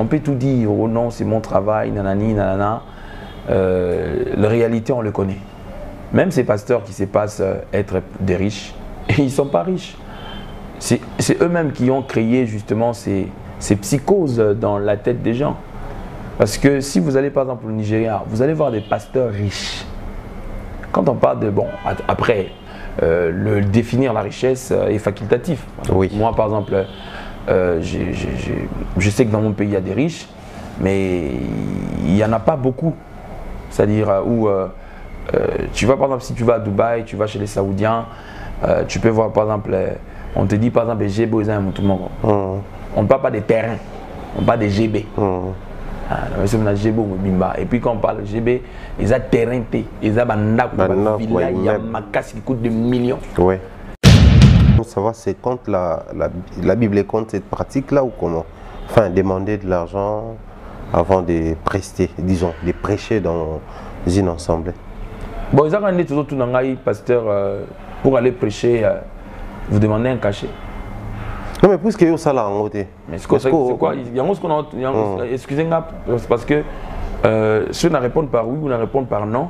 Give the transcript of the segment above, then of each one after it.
on peut tout dire, oh non, c'est mon travail, nanani, nanana. La réalité, on le connaît. Même ces pasteurs qui se passent être des riches, ils ne sont pas riches. C'est eux-mêmes qui ont créé justement ces psychoses dans la tête des gens. Parce que si vous allez par exemple au Nigeria, vous allez voir des pasteurs riches. Quand on parle de, bon, après, le définir la richesse est facultatif. Oui. Moi par exemple, je sais que dans mon pays il y a des riches, mais il n'y en a pas beaucoup. C'est-à-dire où tu vas par exemple, si tu vas à Dubaï, tu vas chez les Saoudiens, tu peux voir par exemple, on te dit par exemple les GB, on ne parle pas des terrains, on parle des GB. Et puis quand on parle de GB, ils ont terrain, ils ont villa, il y a ma casse qui coûte des millions. Oui. Pour savoir, c'est contre la Bible est contre cette pratique-là ou comment? Enfin, demander de l'argent avant de prester, disons, de prêcher dans une assemblée. Bon, ils ont toujours tout dans pasteur pour aller prêcher, vous demandez un cachet. Non, mais puisque vous ça là en côté. Mais c'est quoi? Excusez-moi, c'est parce que ceux qui répondent par oui ou qui répondent par non,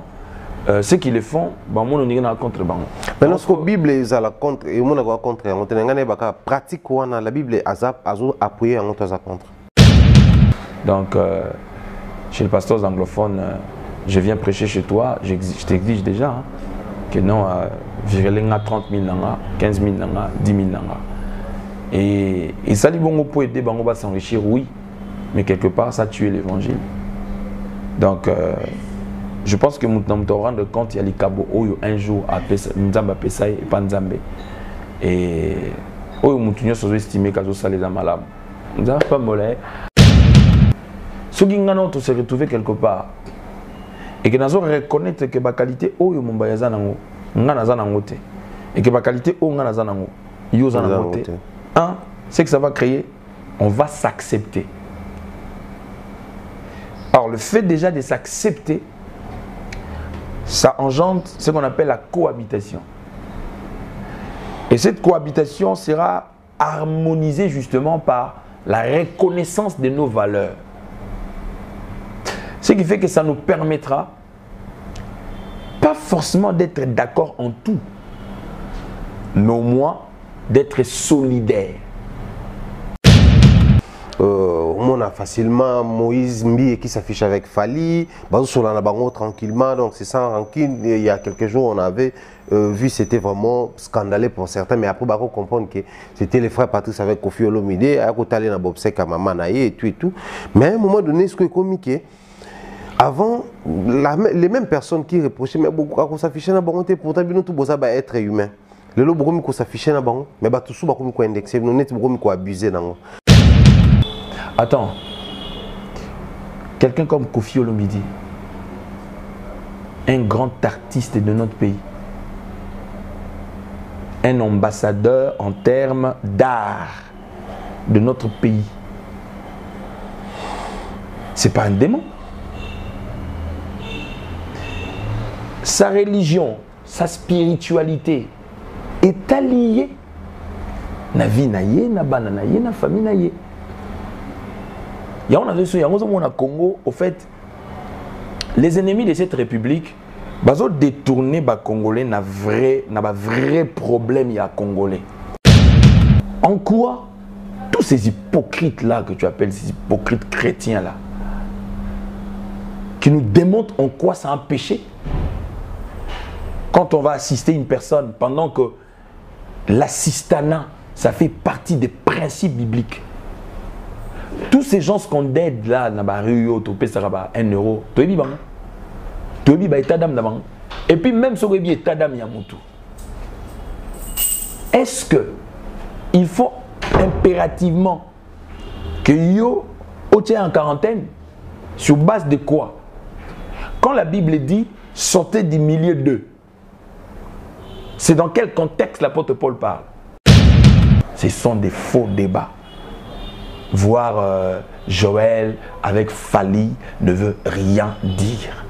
ceux qui le font, bah moi on est contre. Mais lorsque la Bible est à la contre et on est contre, on est pratique la Bible est appuyée en contre. Donc, chez le pasteur anglophone, je viens prêcher chez toi, je t'exige déjà hein, que non, virer 30 000 nanga, 15 000 nanga, 10 000 nanga. Et ça, pour aider, on va s'enrichir, oui, mais quelque part, ça tue l'évangile. Donc, je pense que nous devons rendre compte, il y a les cabos, un jour, Nzamba Pesai et pas Nzambe. Et nous devons estimer que ça les a malades. Nous n'avons pas mollet. Ceux qui ont se retrouver quelque part et que nous avons reconnaître que la qualité est et que la qualité est un, c'est que ça va créer, on va s'accepter. Alors le fait déjà de s'accepter, ça engendre ce qu'on appelle la cohabitation. Et cette cohabitation sera harmonisée justement par la reconnaissance de nos valeurs. Ce qui fait que ça nous permettra pas forcément d'être d'accord en tout, mais au moins d'être solidaire. On a facilement Moïse Mbi qui s'affiche avec Fali, tranquillement, donc c'est sans rancune. Il y a quelques jours, on avait vu, c'était vraiment scandaleux pour certains, mais après, on comprendre que c'était les frères Patrice avec Kofi Olomide, et tout. Mais à un moment donné, ce qui est comique, avant, les mêmes personnes qui reprochaient, mais beaucoup à s'afficher dans la pourtant, tout ça va être humain. Le lot beaucoup ko s'afficher na bango mais ba tout sous beaucoup ko indexer nous net beaucoup ko abuser nango. Attends. Quelqu'un comme Kofi Olomide, un grand artiste de notre pays, un ambassadeur en termes d'art de notre pays. C'est pas un démon. Sa religion, sa spiritualité est allié na vie na ye, na bana na ye, na famille na ye. Il y a un Congo, au fait, les ennemis de cette république, ils ont détourné les Congolais na vrai problème ya Congolais. En quoi tous ces hypocrites là que tu appelles ces hypocrites chrétiens là, qui nous démontrent en quoi c'est un péché. Quand on va assister une personne, pendant que l'assistanat, ça fait partie des principes bibliques. Tous ces gens qu'on aide là, dans la rue, tu payes 1 euro, tu es bien. Tu es bien, et puis même si tu es bien, tu es bien. Est-ce que il faut impérativement que yo tiens en quarantaine? Sur base de quoi? Quand la Bible dit sortez du milieu d'eux, c'est dans quel contexte l'apôtre Paul parle? Ce sont des faux débats. Voir Joël avec Fali ne veut rien dire.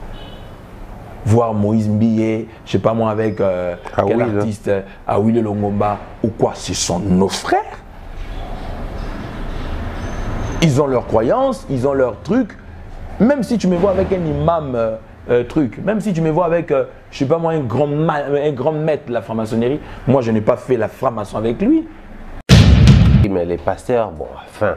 Voir Moïse Mbiye, je sais pas moi, avec quel artiste, Awile Longomba ou quoi, ce sont nos frères. Ils ont leurs croyances, ils ont leurs trucs. Même si tu me vois avec un imam truc, même si tu me vois avec, je sais pas moi, un grand maître de la franc-maçonnerie, moi je n'ai pas fait la franc-maçon avec lui. Mais les pasteurs, bon, enfin,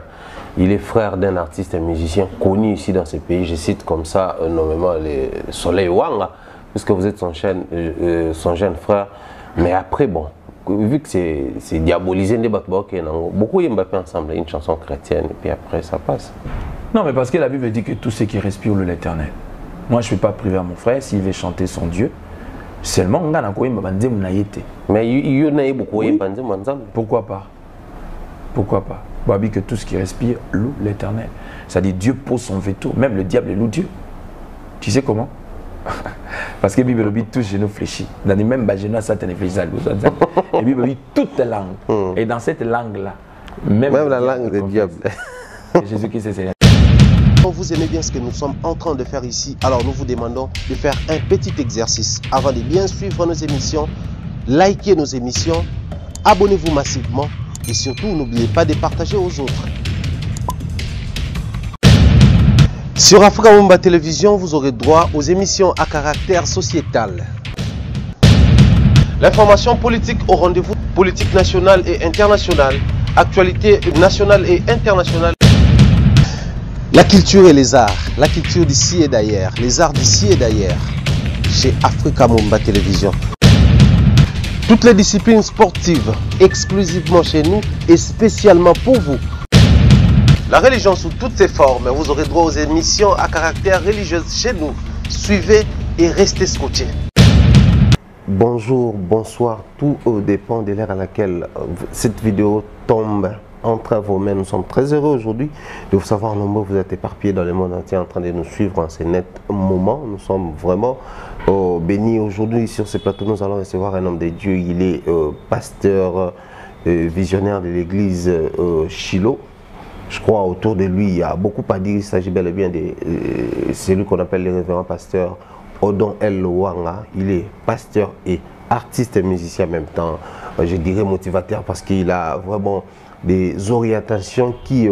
il est frère d'un artiste et musicien connu ici dans ce pays. Je cite comme ça nommément le Soleil Wanga, puisque vous êtes son jeune frère. Mais après, bon, vu que c'est diabolisé, beaucoup de Mbappé ensemble, une chanson chrétienne, et puis après ça passe. Non, mais parce que la Bible dit que tout ce qui respire loue l'Éternel. Moi, je ne vais pas priver à mon frère s'il veut chanter son Dieu. Seulement, on a mais il y en a beaucoup. Oui. Pourquoi pas? Pourquoi pas? Babi que tout ce qui respire loue l'Éternel. C'est-à-dire Dieu pose son veto. Même le diable loue Dieu. Tu sais comment? Parce que la Bible dit tous genoux fléchis. Dans les mêmes genoux, ça te fléchit. Et la Bible dit toute langue. Et dans cette langue-là, même la langue du diable. Jésus-Christ, c'est vous aimez bien ce que nous sommes en train de faire ici, alors nous vous demandons de faire un petit exercice. Avant de bien suivre nos émissions, likez nos émissions, abonnez-vous massivement et surtout n'oubliez pas de partager aux autres. Sur Africa Mumba Télévision, vous aurez droit aux émissions à caractère sociétal. L'information politique au rendez-vous, politique nationale et internationale, actualité nationale et internationale. La culture et les arts, la culture d'ici et d'ailleurs, les arts d'ici et d'ailleurs, chez Africa Mumba Télévision. Toutes les disciplines sportives, exclusivement chez nous et spécialement pour vous. La religion sous toutes ses formes, vous aurez droit aux émissions à caractère religieux chez nous. Suivez et restez scotchés. Bonjour, bonsoir, tout dépend de l'heure à laquelle cette vidéo tombe entre vos mains. Nous sommes très heureux aujourd'hui de vous savoir nombreux. Vous êtes éparpillés dans le monde entier en train de nous suivre en ces nets moments. Nous sommes vraiment bénis. Aujourd'hui sur ce plateau, nous allons recevoir un homme de Dieu. Il est pasteur visionnaire de l'église Shiloh. Je crois autour de lui, il y a beaucoup à dire. Il s'agit bel et bien de celui qu'on appelle le révérend pasteur Odon El Wanga. Il est pasteur et artiste et musicien en même temps. Je dirais motivateur parce qu'il a vraiment des orientations qui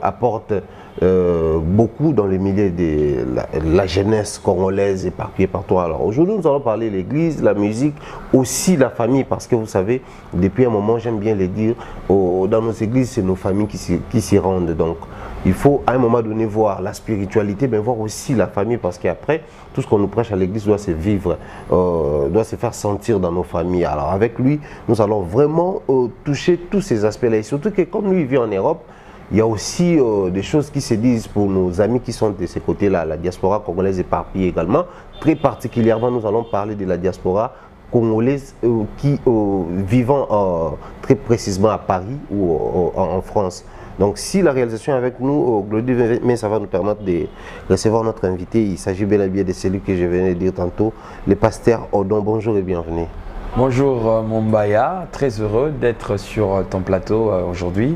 apportent beaucoup dans le milieu de la jeunesse congolaise éparpillée partout. Alors aujourd'hui, nous allons parler de l'église, la musique, aussi la famille, parce que vous savez, depuis un moment, j'aime bien le dire, dans nos églises, c'est nos familles qui s'y rendent. Donc, il faut à un moment donné voir la spiritualité, mais voir aussi la famille, parce qu'après, tout ce qu'on nous prêche à l'église doit se vivre, doit se faire sentir dans nos familles. Alors avec lui, nous allons vraiment toucher tous ces aspects-là. Et surtout que comme lui vit en Europe, il y a aussi des choses qui se disent pour nos amis qui sont de ce côté-là, la diaspora congolaise éparpillée également. Très particulièrement, nous allons parler de la diaspora congolaise qui vivant très précisément à Paris ou en France. Donc si la réalisation est avec nous, mais ça va nous permettre de recevoir notre invité. Il s'agit bel et bien de celui que je venais de dire tantôt, le pasteur Odon. Bonjour et bienvenue. Bonjour Mombaya, très heureux d'être sur ton plateau aujourd'hui.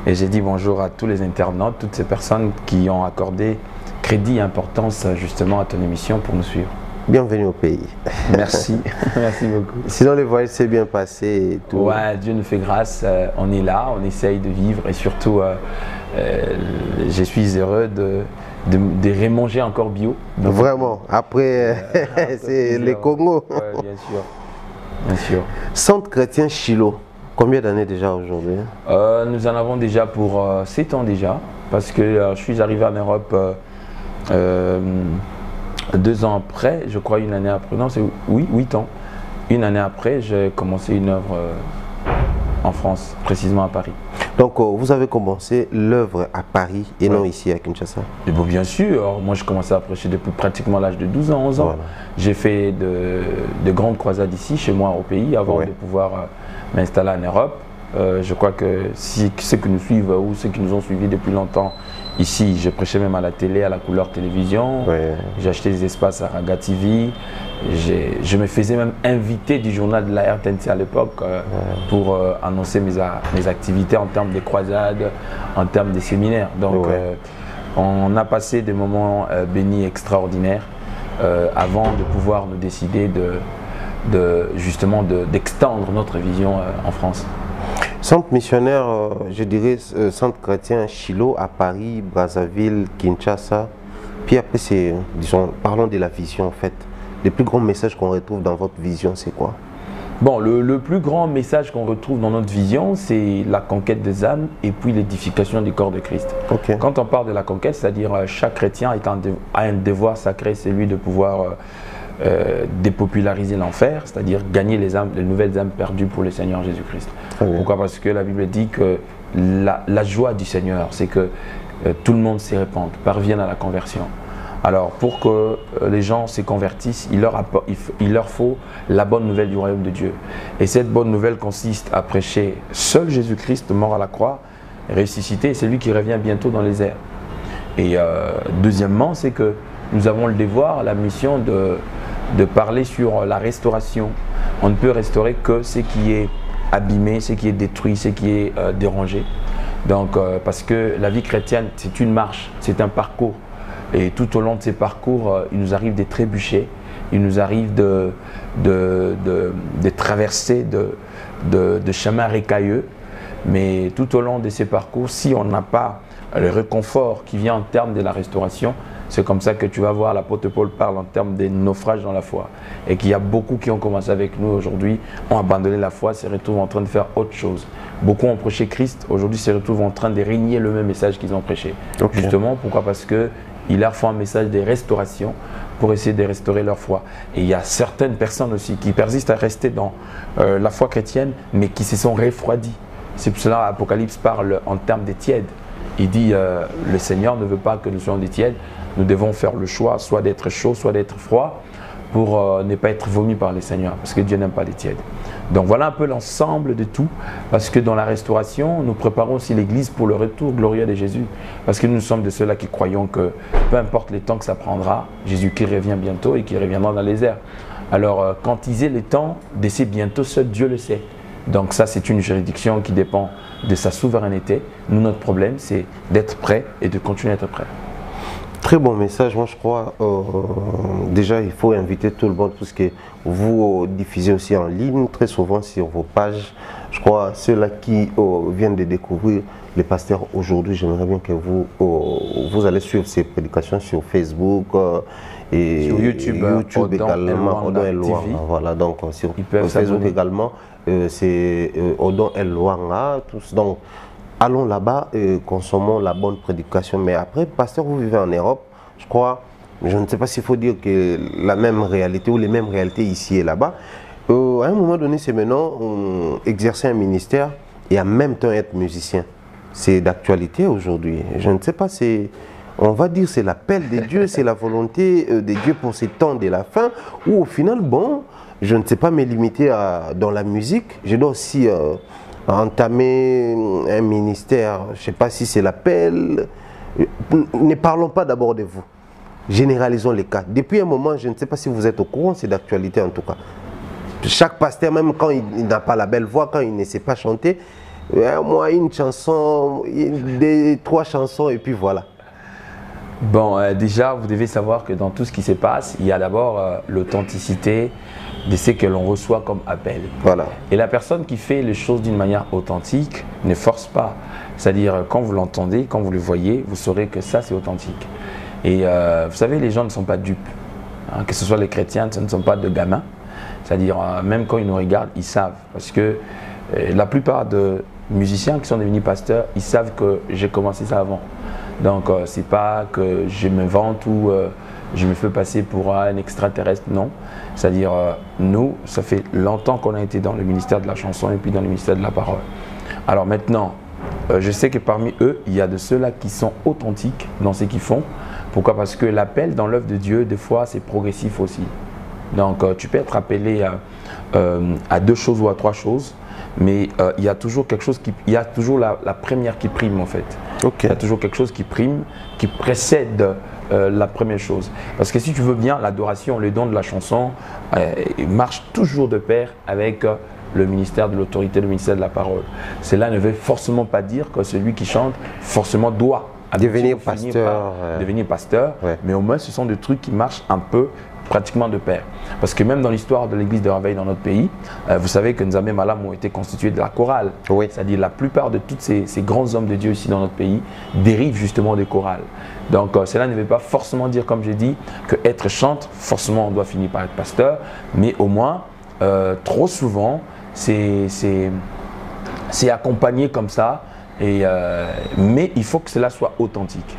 Et j'ai dit bonjour à tous les internautes, toutes ces personnes qui ont accordé crédit et importance justement à ton émission pour nous suivre. Bienvenue au pays. Merci, merci beaucoup. Sinon, le voyage s'est bien passé et tout. Ouais, Dieu nous fait grâce, on est là, on essaye de vivre et surtout, je suis heureux de rémanger encore bio. Donc, vraiment, après, c'est les Congo. Ouais, bien sûr, bien sûr. Centre chrétien Shiloh, combien d'années déjà aujourd'hui? Nous en avons déjà pour 7 ans déjà, parce que je suis arrivé en Europe 2 ans après, je crois une année après, non c'est 8 ans. Une année après, j'ai commencé une œuvre en France, précisément à Paris. Donc vous avez commencé l'œuvre à Paris et non ici à Kinshasa? Et bon, bien sûr, moi je commençais à prêcher depuis pratiquement l'âge de 12 ans, 11 ans. Voilà. J'ai fait de grandes croisades ici, chez moi au pays, avant de pouvoir m'installer en Europe. Je crois que si ceux qui nous suivent ou ceux qui nous ont suivis depuis longtemps, ici, je prêchais même à la télé, à la couleur télévision. J'ai acheté des espaces à Raga TV. Je me faisais même inviter du journal de la RTNC à l'époque pour annoncer mes activités en termes de croisades, en termes de séminaires. Donc, on a passé des moments bénis extraordinaires avant de pouvoir nous décider justement d'extendre notre vision en France. Centre missionnaire, je dirais centre chrétien Shiloh à Paris, Brazzaville, Kinshasa. Puis après, c'est, disons, parlons de la vision en fait. Le plus grand message qu'on retrouve dans votre vision, c'est quoi? Bon, le plus grand message qu'on retrouve dans notre vision, c'est la conquête des âmes et puis l'édification du corps de Christ. Okay. Quand on parle de la conquête, c'est-à-dire chaque chrétien a un devoir sacré, c'est lui de pouvoir dépopulariser l'enfer, c'est-à-dire gagner les âmes, les nouvelles âmes perdues pour le Seigneur Jésus-Christ. Pourquoi? Parce que la Bible dit que la joie du Seigneur, c'est que tout le monde s'y répande, parvienne à la conversion. Alors, pour que les gens se convertissent, il leur faut la bonne nouvelle du royaume de Dieu. Et cette bonne nouvelle consiste à prêcher seul Jésus-Christ mort à la croix, ressuscité, c'est lui qui revient bientôt dans les airs. Et deuxièmement, c'est que nous avons le devoir, la mission de parler sur la restauration. On ne peut restaurer que ce qui est abîmé, ce qui est détruit, ce qui est dérangé. Donc, parce que la vie chrétienne, c'est une marche, c'est un parcours. Et tout au long de ces parcours, il nous arrive de trébucher, il nous arrive de traverser de chemins récailleux. Mais tout au long de ces parcours, si on n'a pas le réconfort qui vient en termes de la restauration, c'est comme ça que tu vas voir, l'apôtre Paul parle en termes des naufrages dans la foi. Et qu'il y a beaucoup qui ont commencé avec nous aujourd'hui, ont abandonné la foi, se retrouvent en train de faire autre chose. Beaucoup ont prêché Christ, aujourd'hui se retrouvent en train de régner le même message qu'ils ont prêché. Okay. Justement, pourquoi? Parce qu'il leur faut un message de restauration pour essayer de restaurer leur foi. Et il y a certaines personnes aussi qui persistent à rester dans la foi chrétienne, mais qui se sont refroidies. C'est pour cela qu'Apocalypse parle en termes des tièdes. Il dit le Seigneur ne veut pas que nous soyons des tièdes. Nous devons faire le choix soit d'être chaud, soit d'être froid pour ne pas être vomi par le Seigneur, parce que Dieu n'aime pas les tièdes. Donc voilà un peu l'ensemble de tout, parce que dans la restauration, nous préparons aussi l'Église pour le retour glorieux de Jésus. Parce que nous sommes de ceux-là qui croyons que peu importe les temps que ça prendra, Jésus qui revient bientôt et qui reviendra dans les airs. Alors quand il est le temps de c'est bientôt, seul Dieu le sait. Donc ça, c'est une juridiction qui dépend de sa souveraineté. Nous, notre problème, c'est d'être prêt et de continuer à être prêt. Très bon message, moi je crois. Déjà, il faut inviter tout le monde parce que vous diffusez aussi en ligne, très souvent sur vos pages. Je crois ceux-là qui viennent de découvrir les pasteurs aujourd'hui, j'aimerais bien que vous allez suivre ces prédications sur Facebook et sur YouTube également, Odon El Luanga. Voilà, donc sur Facebook également, c'est Odon El Luanga. Donc, allons là-bas et consommons la bonne prédication. Mais après, pasteur, vous vivez en Europe, je crois, je ne sais pas s'il faut dire que la même réalité ou les mêmes réalités ici et là-bas. À un moment donné, c'est maintenant exercer un ministère et en même temps être musicien. C'est d'actualité aujourd'hui. Je ne sais pas, on va dire c'est l'appel de Dieu, c'est la volonté de Dieu pour ces temps de la fin, ou au final, bon, je ne sais pas me limiter dans la musique. Je dois aussi entamer un ministère, je ne sais pas si c'est l'appel. Ne parlons pas d'abord de vous. Généralisons les cas. Depuis un moment, je ne sais pas si vous êtes au courant, c'est d'actualité en tout cas. Chaque pasteur, même quand il n'a pas la belle voix, quand il ne sait pas chanter, moi, une chanson, trois chansons et puis voilà. Bon, déjà, vous devez savoir que dans tout ce qui se passe, il y a d'abord l'authenticité de ce que l'on reçoit comme appel. Voilà. Et la personne qui fait les choses d'une manière authentique ne force pas. C'est-à-dire, quand vous l'entendez, quand vous le voyez, vous saurez que ça, c'est authentique. Et vous savez, les gens ne sont pas dupes. Hein, que ce soit les chrétiens, ce ne sont pas de gamins. C'est-à-dire, même quand ils nous regardent, ils savent. Parce que la plupart des musiciens qui sont devenus pasteurs, ils savent que j'ai commencé ça avant. Donc, c'est pas que je me vante ou je me fais passer pour un extraterrestre, non. C'est-à-dire, nous, ça fait longtemps qu'on a été dans le ministère de la chanson et puis dans le ministère de la parole. Alors maintenant, je sais que parmi eux, il y a de ceux-là qui sont authentiques dans ce qu'ils font. Pourquoi? Parce que l'appel dans l'œuvre de Dieu, des fois, c'est progressif aussi. Donc, tu peux être appelé à 2 choses ou à 3 choses, mais il y a toujours quelque chose il y a toujours la première qui prime en fait. Okay. Il y a toujours quelque chose qui prime, qui précède la première chose. Parce que si tu veux bien, l'adoration, le don de la chanson marche toujours de pair avec le ministère de l'autorité, le ministère de la parole. Cela ne veut forcément pas dire que celui qui chante forcément doit devenir pasteur. Devenir pasteur, Ouais. mais au moins ce sont des trucs qui marchent un peu pratiquement de pair. Parce que même dans l'histoire de l'église de Réveil dans notre pays, vous savez que Nzambe Malam ont été constitués de la chorale. Oui. C'est-à-dire la plupart de tous ces grands hommes de Dieu ici dans notre pays dérivent justement des chorales. Donc cela ne veut pas forcément dire, comme j'ai dit, que être chante, forcément on doit finir par être pasteur, mais au moins, trop souvent, c'est accompagné comme ça, mais il faut que cela soit authentique.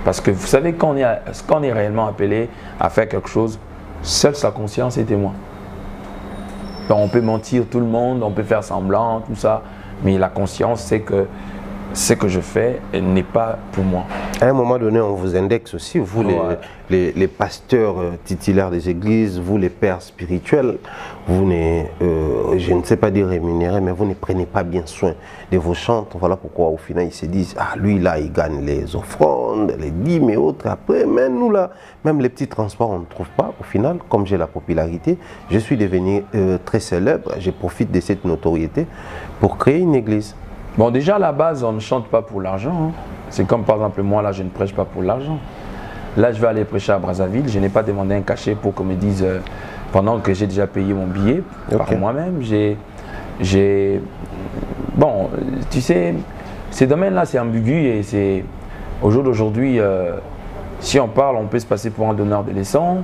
Parce que vous savez, quand on est réellement appelé à faire quelque chose, seule sa conscience est témoin. Donc, on peut mentir tout le monde, on peut faire semblant, tout ça, mais la conscience, c'est que ce que je fais n'est pas pour moi. À un moment donné, on vous indexe aussi, vous les pasteurs titulaires des églises, vous les pères spirituels, vous ne, je ne sais pas dire rémunérés, mais vous ne prenez pas bien soin de vos chantes. Voilà pourquoi au final ils se disent, ah lui là il gagne les offrandes, les dîmes et autres. Après, même nous là, même les petits transports on ne trouve pas. Au final, comme j'ai la popularité, je suis devenu très célèbre, je profite de cette notoriété pour créer une église. Bon, déjà à la base, on ne chante pas pour l'argent. Hein. C'est comme par exemple moi, là, je ne prêche pas pour l'argent. Là, je vais aller prêcher à Brazzaville. Je n'ai pas demandé un cachet pour qu'on me dise, pendant que j'ai déjà payé mon billet par moi-même, bon, tu sais, ces domaines-là, c'est ambigu et c'est... Au jour d'aujourd'hui, si on parle, on peut se passer pour un donneur de leçons,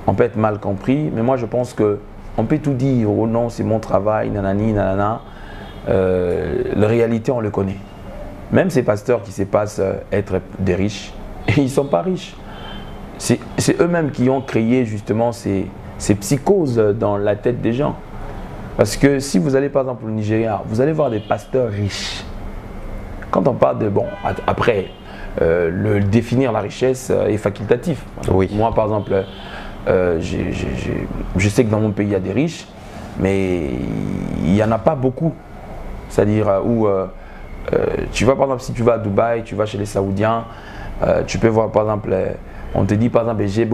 on peut être mal compris, mais moi, je pense qu'on peut tout dire. Oh non, c'est mon travail, nanani, nanana. La réalité, on le connaît. Même ces pasteurs qui se passent être des riches, ils ne sont pas riches. C'est eux-mêmes qui ont créé justement ces psychoses dans la tête des gens. Parce que si vous allez par exemple au Nigeria, vous allez voir des pasteurs riches. Quand on parle de... Bon, après, définir la richesse est facultatif. Oui. Moi, par exemple, je sais que dans mon pays, il y a des riches, mais il n'y en a pas beaucoup. C'est-à-dire où tu vas par exemple, si tu vas à Dubaï, tu vas chez les Saoudiens, tu peux voir par exemple, on te dit par exemple, GB,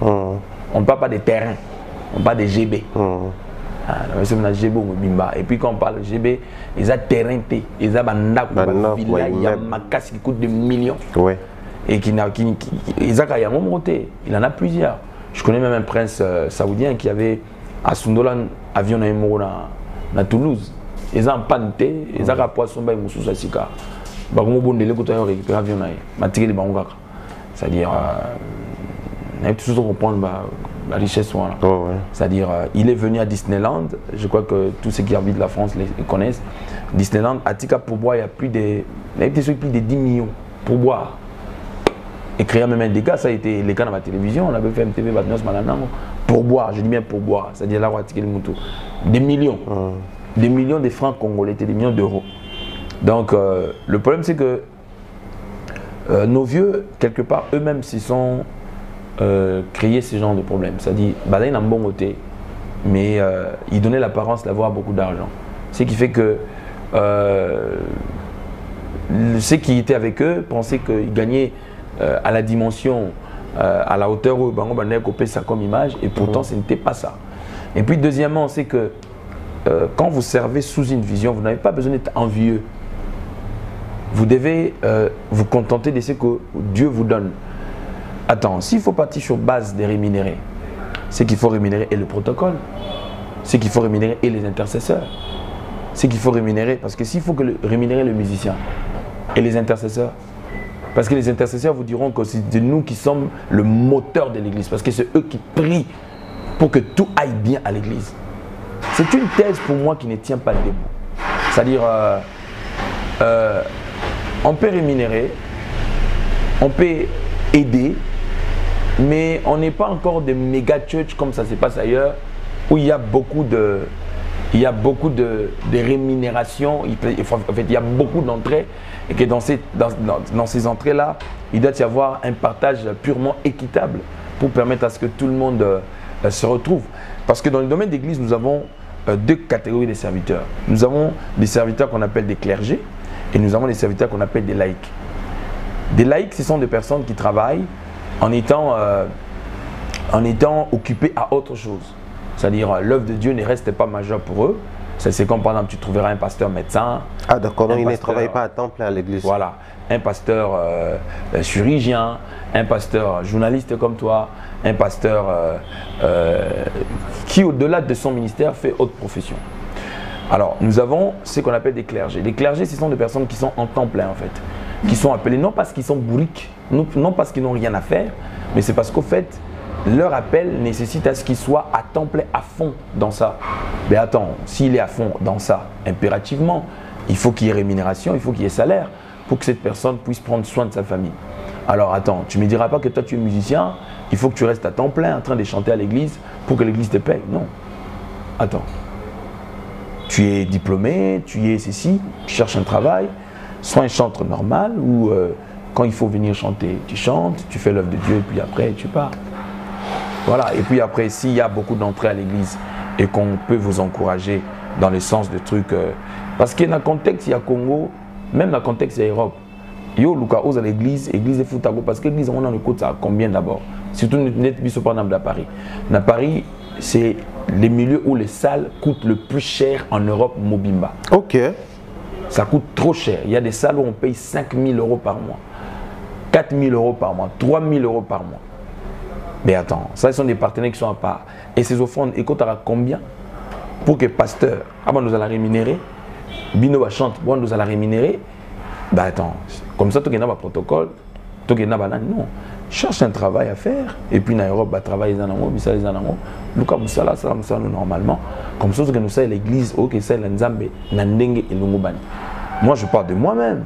on ne parle pas des terrains, on parle des GB. Et puis quand on parle de GB, ils ont terrain, ils ont un villa, il y a ma casse qui coûte des millions. Ouais. Et il en a plusieurs. Je connais même un prince saoudien qui avait à Sundolan, avion à Toulouse. Ils ont panté, ils ont un poisson, ils ont un sika. C'est-à-dire, on a toujours comprendre la richesse. Voilà. Oh, ouais. C'est-à-dire, il est venu à Disneyland, je crois que tous ceux qui habitent la France les connaissent. Disneyland, à Tika pour boire, il y a plus de 10 millions pour boire. Et créer même un dégât, ça a été les cas dans la télévision, on avait fait MTV, pour boire, je dis bien pour boire, c'est-à-dire là, des millions. Des millions de francs congolais, des millions d'euros. Donc, le problème, c'est que nos vieux, quelque part, eux-mêmes, s'ils sont créés ce genre de problème. C'est-à-dire, ils ont un bon côté, mais ils donnaient l'apparence d'avoir beaucoup d'argent. Ce qui fait que ceux qui étaient avec eux pensaient qu'ils gagnaient à la dimension, à la hauteur où ils ont copié ça comme image, et pourtant, ce n'était pas ça. Et puis, deuxièmement, c'est que quand vous servez sous une vision, vous n'avez pas besoin d'être envieux. Vous devez vous contenter de ce que Dieu vous donne. Attends, s'il faut partir sur base des rémunérés, c'est qu'il faut rémunérer et le protocole, c'est qu'il faut rémunérer et les intercesseurs, c'est qu'il faut rémunérer, parce que s'il faut rémunérer le musicien et les intercesseurs, parce que les intercesseurs vous diront que c'est de nous qui sommes le moteur de l'église, parce que c'est eux qui prient pour que tout aille bien à l'église. C'est une thèse pour moi qui ne tient pas debout. C'est-à-dire, on peut rémunérer, on peut aider, mais on n'est pas encore des méga church comme ça se passe ailleurs, où il y a beaucoup de rémunération, en fait, il y a beaucoup d'entrées, et que dans ces entrées-là, il doit y avoir un partage purement équitable pour permettre à ce que tout le monde se retrouve. Parce que dans le domaine d'église, nous avons deux catégories de serviteurs. Nous avons des serviteurs qu'on appelle des clergés et nous avons des serviteurs qu'on appelle des laïcs. Des laïcs, ce sont des personnes qui travaillent en étant occupés à autre chose. C'est-à-dire, l'œuvre de Dieu ne reste pas majeure pour eux. C'est comme par exemple, tu trouveras un pasteur médecin. Ah d'accord, donc il ne travaille pas à temps plein à l'église. Voilà, un pasteur chirurgien, un pasteur journaliste comme toi, un pasteur qui au-delà de son ministère fait autre profession. Alors, nous avons ce qu'on appelle des clergés. Les clergés, ce sont des personnes qui sont en temps plein en fait, qui sont appelés non parce qu'ils sont bourriques, non parce qu'ils n'ont rien à faire, mais c'est parce qu'au fait, leur appel nécessite à ce qu'ils soient à temps plein, à fond dans ça. Mais attends, s'il est à fond dans ça, impérativement, il faut qu'il y ait rémunération, il faut qu'il y ait salaire pour que cette personne puisse prendre soin de sa famille. Alors attends, tu ne me diras pas que toi tu es musicien, il faut que tu restes à temps plein en train de chanter à l'église pour que l'église te paye. Non. Attends. Tu es diplômé, tu es ceci, tu cherches un travail, soit un chanteur normal ou quand il faut venir chanter, tu chantes, tu fais l'œuvre de Dieu et puis après tu pars. Voilà, et puis après, s'il y a beaucoup d'entrées à l'église et qu'on peut vous encourager dans le sens de trucs. Parce qu'il y a un contexte, il y a Congo, même dans le contexte, il y a Europe. Yo, Luka, aux à l'église de Foutago, parce que l'église, on a le coût, ça a combien d'abord? Surtout, nous par exemple, à Paris. À Paris, c'est les milieux où les salles coûtent le plus cher en Europe, Mobimba. Ok. Ça coûte trop cher. Il y a des salles où on paye 5 000 € par mois, 4 000 € par mois, 3 000 € par mois. Mais attends, ça, ce sont des partenaires qui sont à part. Et ces offrandes, écoute, à combien pour que pasteur, avant nous allons rémunérer, Bino va chanter, bon, nous allons rémunérer. Ben attends, comme ça, tu as un protocole, tu as un non. Cherche un travail à faire, et puis dans l'Europe, bah, travailler dans l'Europe, ça les en Luka Moussala, ça nous normalement. Comme ça, que nous sommes l'église, ok, c'est l'Nzambe, Nandenge et Lungubani. Moi, je parle de moi-même.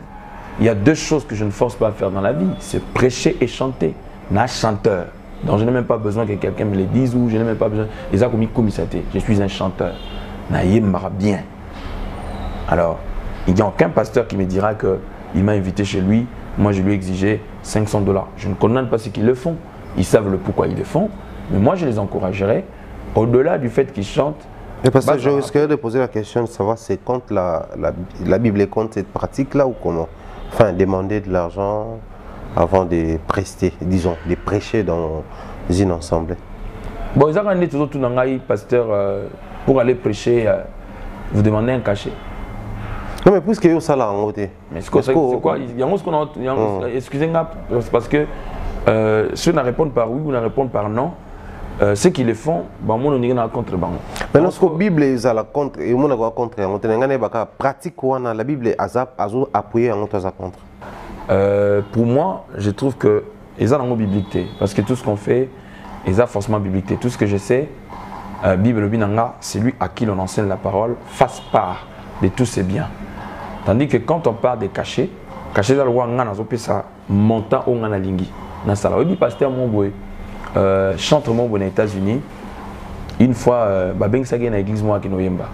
Il y a deux choses que je ne force pas à faire dans la vie, c'est prêcher et chanter. Na chanteur. Donc je n'ai même pas besoin que quelqu'un me le dise ou je n'ai même pas besoin. Je suis un chanteur. Naïm bien. Alors, il n'y a aucun pasteur qui me dira qu'il m'a invité chez lui. Moi, je lui ai exigé 500 $. Je ne condamne pas ceux qui le font. Ils savent le pourquoi ils le font. Mais moi, je les encouragerai. Au-delà du fait qu'ils chantent. Mais parce que je risquerais de poser la question de savoir c'est contre la Bible est contre cette pratique-là ou comment? Enfin, demander de l'argent avant de prester, disons, de prêcher dans une assemblée. Bon, ils ont toujours tout dans pasteur, pour aller prêcher, vous demandez un cachet. Non, mais puisque vous ça là en côté. Mais c'est quoi? Il y a ce qu'on a. Excusez-moi, parce que ceux qui répondent par oui ou qui répondent par non, ceux qui le font, bah, moi, on est contre. Mais lorsque la Bible est à la contre, et on est contre, on est pratique, la Bible est appuyée en contre. Pour moi, je trouve que ils ont une biblique, parce que tout ce qu'on fait, ils ont forcément biblique. Tout ce que je sais, Bible binanga, c'est lui à qui l'on enseigne la parole, fasse part de tous ses biens. Tandis que quand on parle des cachets, cachets dans le roi ngana ça montant au ngana lingi. Dans ça là, oui, pasteur Momboé, chantre Momboé aux États-Unis. Une fois, babeng sagé na église moi qui noyemba.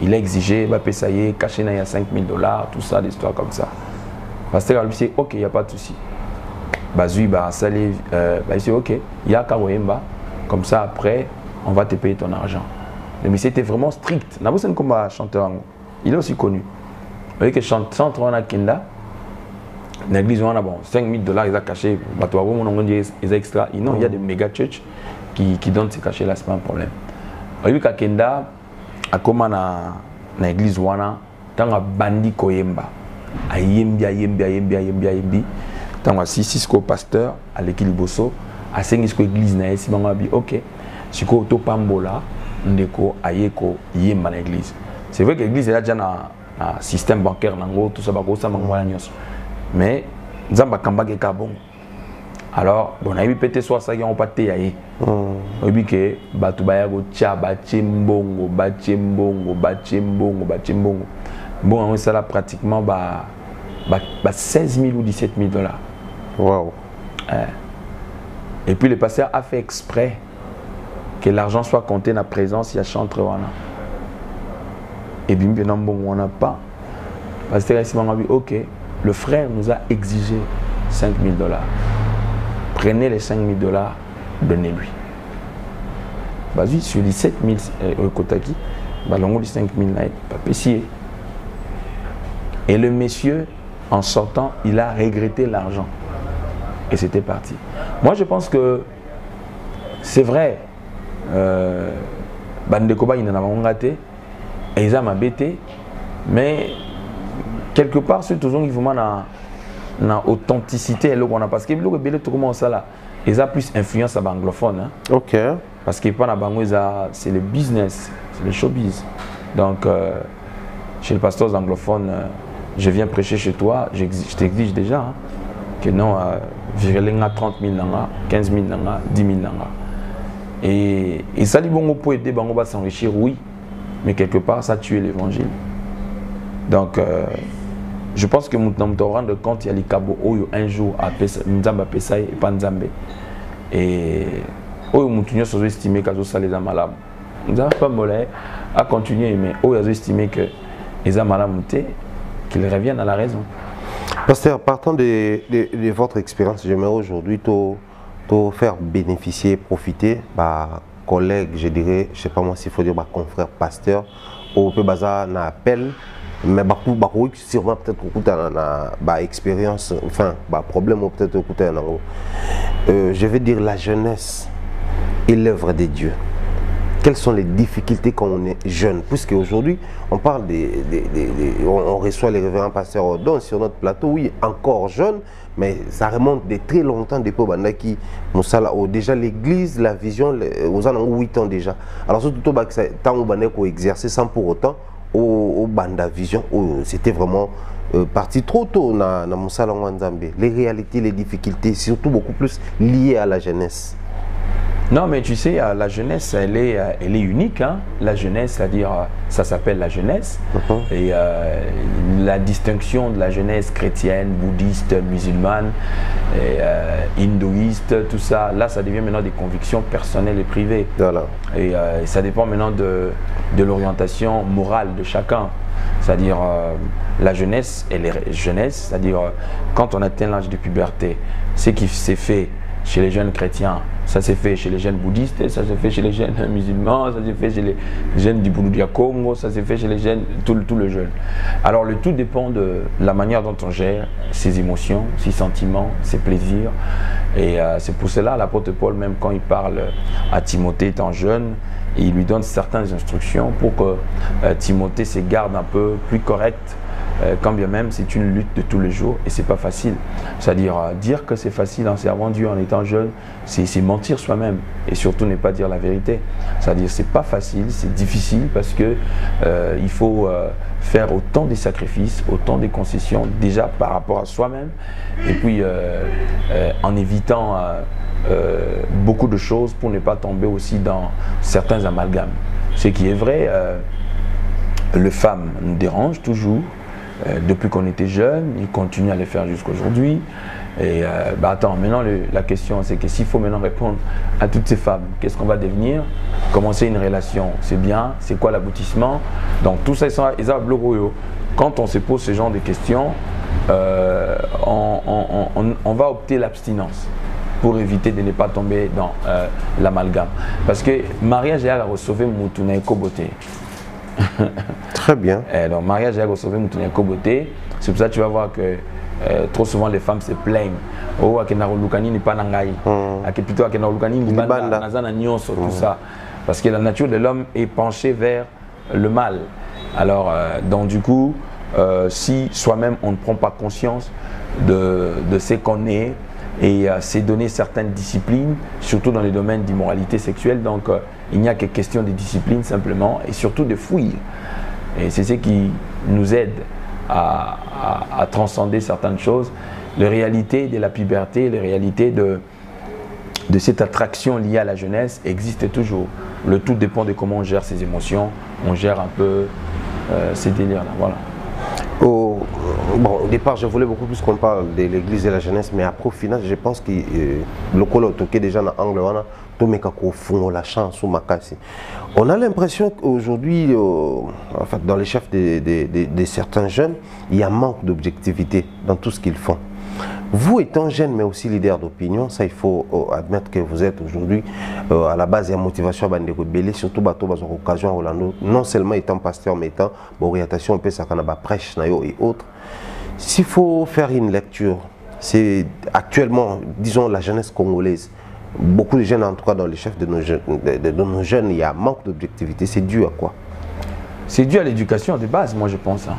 Il a exigé, bah payer caché na 5 000 $, tout ça, des histoires comme ça. Pasteur lui dit ok, il n'y a pas de souci. Bazui bah salé, il dit ok, il y a Karoyemba, comme ça après on va te payer ton argent. Mais c'était vraiment strict. Nabosen comme chanteur, il est aussi connu. Vous voyez que chanteur on a Kenda, l'église on a bon 5 000 $, ils ont caché, ils ont extra. Non, il y a des méga church qui donnent ces cachets là, c'est pas un problème. Vous voyez que Kenda, à comment na l'église on a, tant à bandi koyemba. Ayembi. Tant si Cisco pasteur à l'équipe Bosso, à Sengisco église na si manga bi ok. Siko to pambola ndeko ayeko yemba na église. C'est vrai que l'église est déjà un système bancaire nango tout ça bako ça mangwa nyos. Mais nzamba kambage ka bon. Alors bon na peut-être soit ça on pas te yaé. Obi ke batu baya go tia bachembongo. Bon, on ça là pratiquement 16 000 ou 17 000 $. Wow. Et puis le pasteur a fait exprès que l'argent soit compté dans la présence, il y a chantre. Et bien, on n'a pas. Le pasteur a dit ok, le frère nous a exigé 5 000 $. Prenez les 5 000 $, donnez-lui. Vas-y, sur les 7 000 au Kotaki, les 5 000 $, pas payé. Et le monsieur, en sortant, il a regretté l'argent. Et c'était parti. Moi, je pense que c'est vrai. Bandekoba, il en a raté. et ça m'a bêté, mais quelque part, c'est toujours il faut une authenticité parce que le bébé tout comment ça là, ils a plus influence à anglophone. Hein? Ok. Parce que pas c'est le business, c'est le showbiz. Donc chez le pasteur anglophone, je viens prêcher chez toi, je t'exige déjà hein, que non, virer 30 000 nanga, 15 000 nanga, 10 000 nanga. Et ça dit bon pour aider bango va s'enrichir oui, mais quelque part ça tue l'évangile. Donc je pense que nous te rendre compte il y a les cabos un jour à Nzamba Pesai et pas Nzambe. Et nous sommes estimés que ça les a malades. Nous n'avons pas molé à continuer, mais nous avons estimé que les malades qu'ils reviennent à la raison. Pasteur, partant de votre expérience, j'aimerais aujourd'hui te faire bénéficier, profiter, collègues, je dirais, je ne sais pas moi s'il faut dire confrères pasteurs, au peu bazar n'a appel. Mais sûrement peut-être beaucoup expérience, enfin, problème ou peut-être écouter je vais dire la jeunesse et l'œuvre de Dieu. Quelles sont les difficultés quand on est jeune? Puisque aujourd'hui, on parle on reçoit les révérends pasteurs Odon sur notre plateau, oui, encore jeune, mais ça remonte de très longtemps depuis Bandaki, déjà l'église, la vision, aux ans 8 ans déjà. Alors surtout, tant qu'on exercer sans pour autant, au Banda Vision, c'était vraiment parti trop tôt dans Moussala Nzambe. Les réalités, les difficultés, surtout beaucoup plus liées à la jeunesse. Non, mais tu sais, la jeunesse, elle est unique. Hein? La jeunesse, c'est-à-dire, ça s'appelle la jeunesse. Et la distinction de la jeunesse chrétienne, bouddhiste, musulmane, hindouiste, tout ça, là, ça devient maintenant des convictions personnelles et privées. Voilà. Et ça dépend maintenant de l'orientation morale de chacun. C'est-à-dire, la jeunesse, elle est jeunesse, c'est-à-dire, quand on atteint l'âge de puberté, ce qui s'est fait chez les jeunes chrétiens, ça s'est fait chez les jeunes bouddhistes, ça s'est fait chez les jeunes musulmans, ça s'est fait chez les jeunes du Bouloudia Congo, ça s'est fait chez les jeunes, tout le jeune. Alors le tout dépend de la manière dont on gère ses émotions, ses sentiments, ses plaisirs. Et c'est pour cela l'apôtre Paul, même quand il parle à Timothée étant jeune, il lui donne certaines instructions pour que Timothée se garde un peu plus correct. Quand bien même c'est une lutte de tous les jours et c'est pas facile. C'est-à-dire dire que c'est facile en servant Dieu en étant jeune, c'est mentir soi-même et surtout ne pas dire la vérité. C'est-à-dire c'est pas facile, c'est difficile parce que il faut faire autant de sacrifices, autant de concessions déjà par rapport à soi-même et puis en évitant beaucoup de choses pour ne pas tomber aussi dans certains amalgames. Ce qui est vrai, les femmes nous dérangent toujours. Depuis qu'on était jeunes, il continue à le faire jusqu'à aujourd'hui. Et attends, maintenant la question c'est que s'il faut maintenant répondre à toutes ces femmes, qu'est-ce qu'on va devenir? Commencer une relation, c'est bien, c'est quoi l'aboutissement? Donc tout ça, quand on se pose ce genre de questions, on va opter l'abstinence pour éviter de ne pas tomber dans l'amalgame. Parce que mariage est à recevoir Moutouna et Koboté. Très bien. Donc, mariage est sauvé Moutouna Koboté. C'est pour ça que tu vas voir que trop souvent les femmes se plaignent. Oh, akena lukani ni panangai. Plutôt akena lukani ni banda nazana nyonso tout ça. Parce que la nature de l'homme est penchée vers le mal. Alors, donc du coup, si soi-même on ne prend pas conscience de ce qu'on est et c'est donner certaines disciplines, surtout dans les domaines d'immoralité sexuelle. Donc, il n'y a que question de discipline simplement et surtout de fuir. Et c'est ce qui nous aide à transcender certaines choses. Les réalités de la puberté, les réalités de cette attraction liée à la jeunesse existent toujours. Le tout dépend de comment on gère ses émotions, on gère un peu ces délires-là. Voilà. Bon, au départ, je voulais beaucoup plus qu'on parle de l'église et de la jeunesse, mais après, au final, je pense que le colo toqué déjà dans l'angle, on a l'impression qu'aujourd'hui, en fait, dans les chefs de certains jeunes, il y a un manque d'objectivité dans tout ce qu'ils font. Vous étant jeune, mais aussi leader d'opinion, ça il faut admettre que vous êtes aujourd'hui à la base de la motivation à Bandeko Belé, surtout à l'occasion Orlando, non seulement étant pasteur, mais étant orientation un peu ça qu'on a prêche et autres. S'il faut faire une lecture, c'est actuellement, disons, la jeunesse congolaise. Beaucoup de jeunes, en tout cas dans les chefs de nos jeunes, il y a un manque d'objectivité. C'est dû à quoi? C'est dû à l'éducation de base, moi je pense. Hein.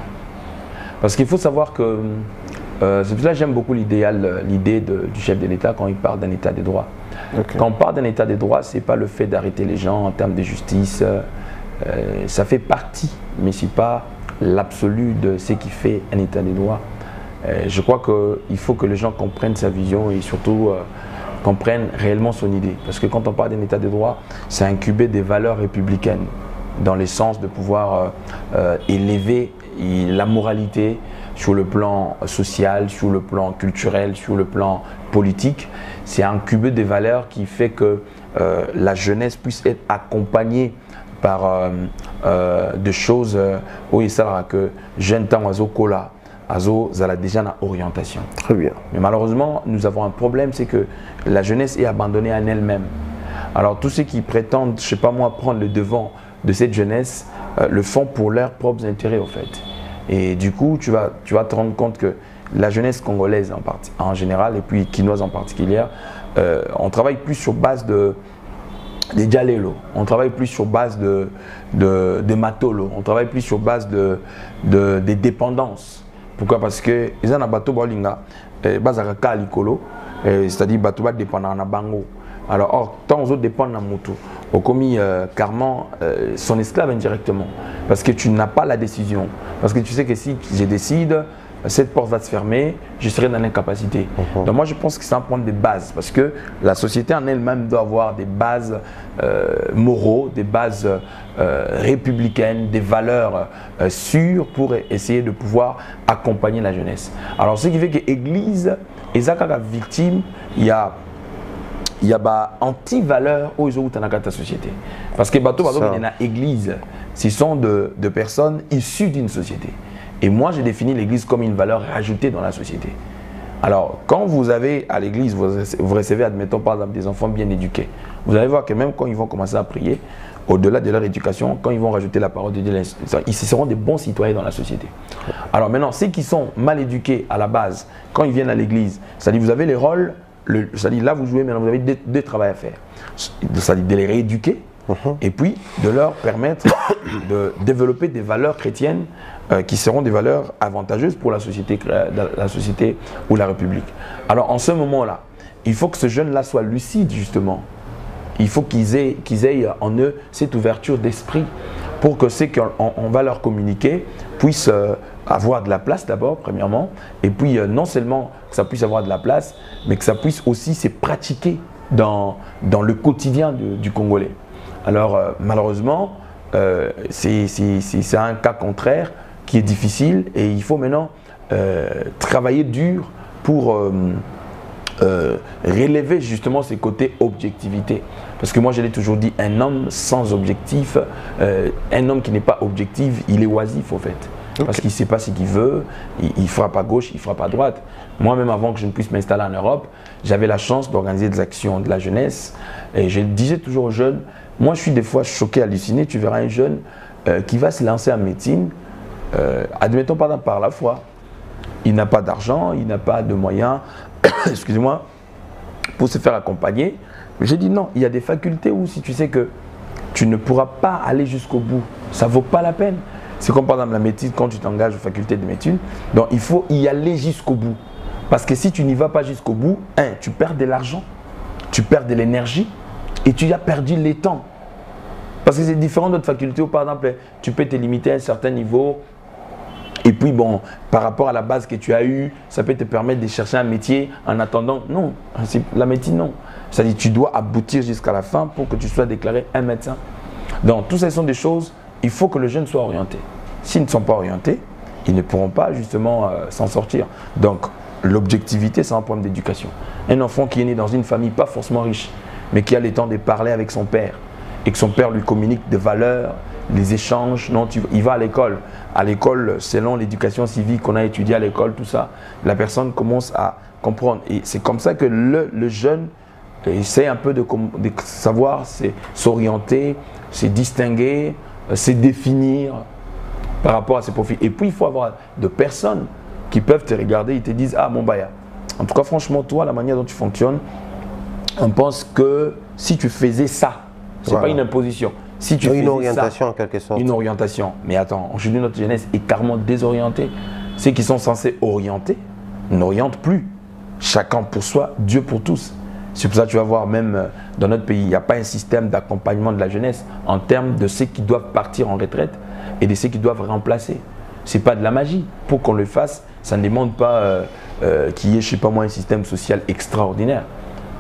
Parce qu'il faut savoir que, c'est pour ça que j'aime beaucoup l'idée du chef de l'État quand il parle d'un État de droit. Okay. Quand on parle d'un État de droit, ce n'est pas le fait d'arrêter les gens en termes de justice. Ça fait partie, mais ce n'est pas l'absolu de ce qui fait un État de droit. Je crois qu'il faut que les gens comprennent sa vision et surtout comprennent réellement son idée. Parce que quand on parle d'un État de droit, c'est incuber des valeurs républicaines dans le sens de pouvoir élever la moralité sur le plan social, sur le plan culturel, sur le plan politique. C'est incuber des valeurs qui fait que la jeunesse puisse être accompagnée par des choses où il sera que jeune temps oiseau cola, oiseau zala déjà dans orientation. Très bien. Mais malheureusement, nous avons un problème, c'est que la jeunesse est abandonnée à elle-même. Alors tous ceux qui prétendent, je sais pas moi, prendre le devant de cette jeunesse, le font pour leurs propres intérêts en fait. Et du coup, tu vas te rendre compte que la jeunesse congolaise en général et puis quinoise en particulier, on travaille plus sur base des Djalelo, on travaille plus sur base de Matolo, on travaille plus sur base des dépendances. Pourquoi? Parce que ils ont un bateau bolinga, bazaraka alikolo, c'est-à-dire bateau va dépendre na bango. Alors, or, tant aux autres dépendent d'un moto, au commis carrément son esclave indirectement. Parce que tu n'as pas la décision. Parce que tu sais que si je décide, cette porte va se fermer, je serai dans l'incapacité. Donc moi je pense que c'est un point de base. Parce que la société en elle-même doit avoir des bases moraux, des bases républicaines, des valeurs sûres pour essayer de pouvoir accompagner la jeunesse. Alors ce qui fait que l'Église, et ça quand la victime, il y a anti-valeurs aux autres dans la société. Parce que bateau dans l'église, ce sont de personnes issues d'une société. Et moi, j'ai défini l'église comme une valeur rajoutée dans la société. Alors, quand vous avez à l'église, vous recevez, admettons par exemple, des enfants bien éduqués, vous allez voir que même quand ils vont commencer à prier, au-delà de leur éducation, quand ils vont rajouter la parole de Dieu, ils seront des bons citoyens dans la société. Alors maintenant, ceux qui sont mal éduqués à la base, quand ils viennent à l'église, c'est-à-dire vous avez les rôles, c'est-à-dire là vous jouez, maintenant vous avez deux travaux à faire. C'est-à-dire de les rééduquer et puis de leur permettre de développer des valeurs chrétiennes qui seront des valeurs avantageuses pour la société ou la République. Alors en ce moment-là, il faut que ce jeune-là soit lucide justement. Il faut qu'ils aient en eux cette ouverture d'esprit pour que ce qu'on va leur communiquer puisse avoir de la place d'abord, premièrement, et puis non seulement que ça puisse avoir de la place, mais que ça puisse aussi se pratiquer dans le quotidien du Congolais. Alors malheureusement, c'est un cas contraire qui est difficile et il faut maintenant travailler dur pour relever justement ces côtés objectivité. Parce que moi je l'ai toujours dit, un homme sans objectif, un homme qui n'est pas objectif, il est oisif au fait. Parce qu'il ne sait pas ce qu'il veut, il frappe à gauche, il frappe à droite. Moi-même, avant que je ne puisse m'installer en Europe, j'avais la chance d'organiser des actions de la jeunesse. Et je disais toujours aux jeunes, moi je suis des fois choqué, halluciné, tu verras un jeune qui va se lancer en médecine, admettons par la foi. Il n'a pas d'argent, il n'a pas de moyens, excusez-moi, pour se faire accompagner. J'ai dit non, il y a des facultés où si tu sais que tu ne pourras pas aller jusqu'au bout, ça ne vaut pas la peine. C'est comme par exemple la médecine, quand tu t'engages aux facultés de médecine, donc il faut y aller jusqu'au bout. Parce que si tu n'y vas pas jusqu'au bout, tu perds de l'argent, tu perds de l'énergie et tu as perdu le temps. Parce que c'est différent d'autres facultés où par exemple tu peux te limiter à un certain niveau et puis bon, par rapport à la base que tu as eue, ça peut te permettre de chercher un métier en attendant. Non, la médecine non. C'est-à-dire que tu dois aboutir jusqu'à la fin pour que tu sois déclaré un médecin. Donc tout ça sont des choses, il faut que le jeune soit orienté. S'ils ne sont pas orientés, ils ne pourront pas justement s'en sortir. Donc l'objectivité, c'est un problème d'éducation. Un enfant qui est né dans une famille pas forcément riche, mais qui a le temps de parler avec son père et que son père lui communique des valeurs, les échanges, non, il va à l'école. À l'école, selon l'éducation civique qu'on a étudiée à l'école, tout ça, la personne commence à comprendre. Et c'est comme ça que le jeune essaie un peu de savoir s'orienter, se distinguer, se définir par rapport à ses profils. Et puis, il faut avoir de personnes qui peuvent te regarder et te disent « Ah, mon baya, en tout cas, franchement, toi, la manière dont tu fonctionnes, on pense que si tu faisais ça, ce n'est pas une imposition. Si tu une orientation ça, en quelque sorte. Une orientation. Mais attends, aujourd'hui notre jeunesse est carrément désorientée. Ceux qui sont censés orienter n'orientent plus. Chacun pour soi, Dieu pour tous. C'est pour ça que tu vas voir même dans notre pays, il n'y a pas un système d'accompagnement de la jeunesse en termes de ceux qui doivent partir en retraite et de ceux qui doivent remplacer. Ce n'est pas de la magie. Pour qu'on le fasse, ça ne demande pas qu'il y ait, je ne sais pas moi, un système social extraordinaire.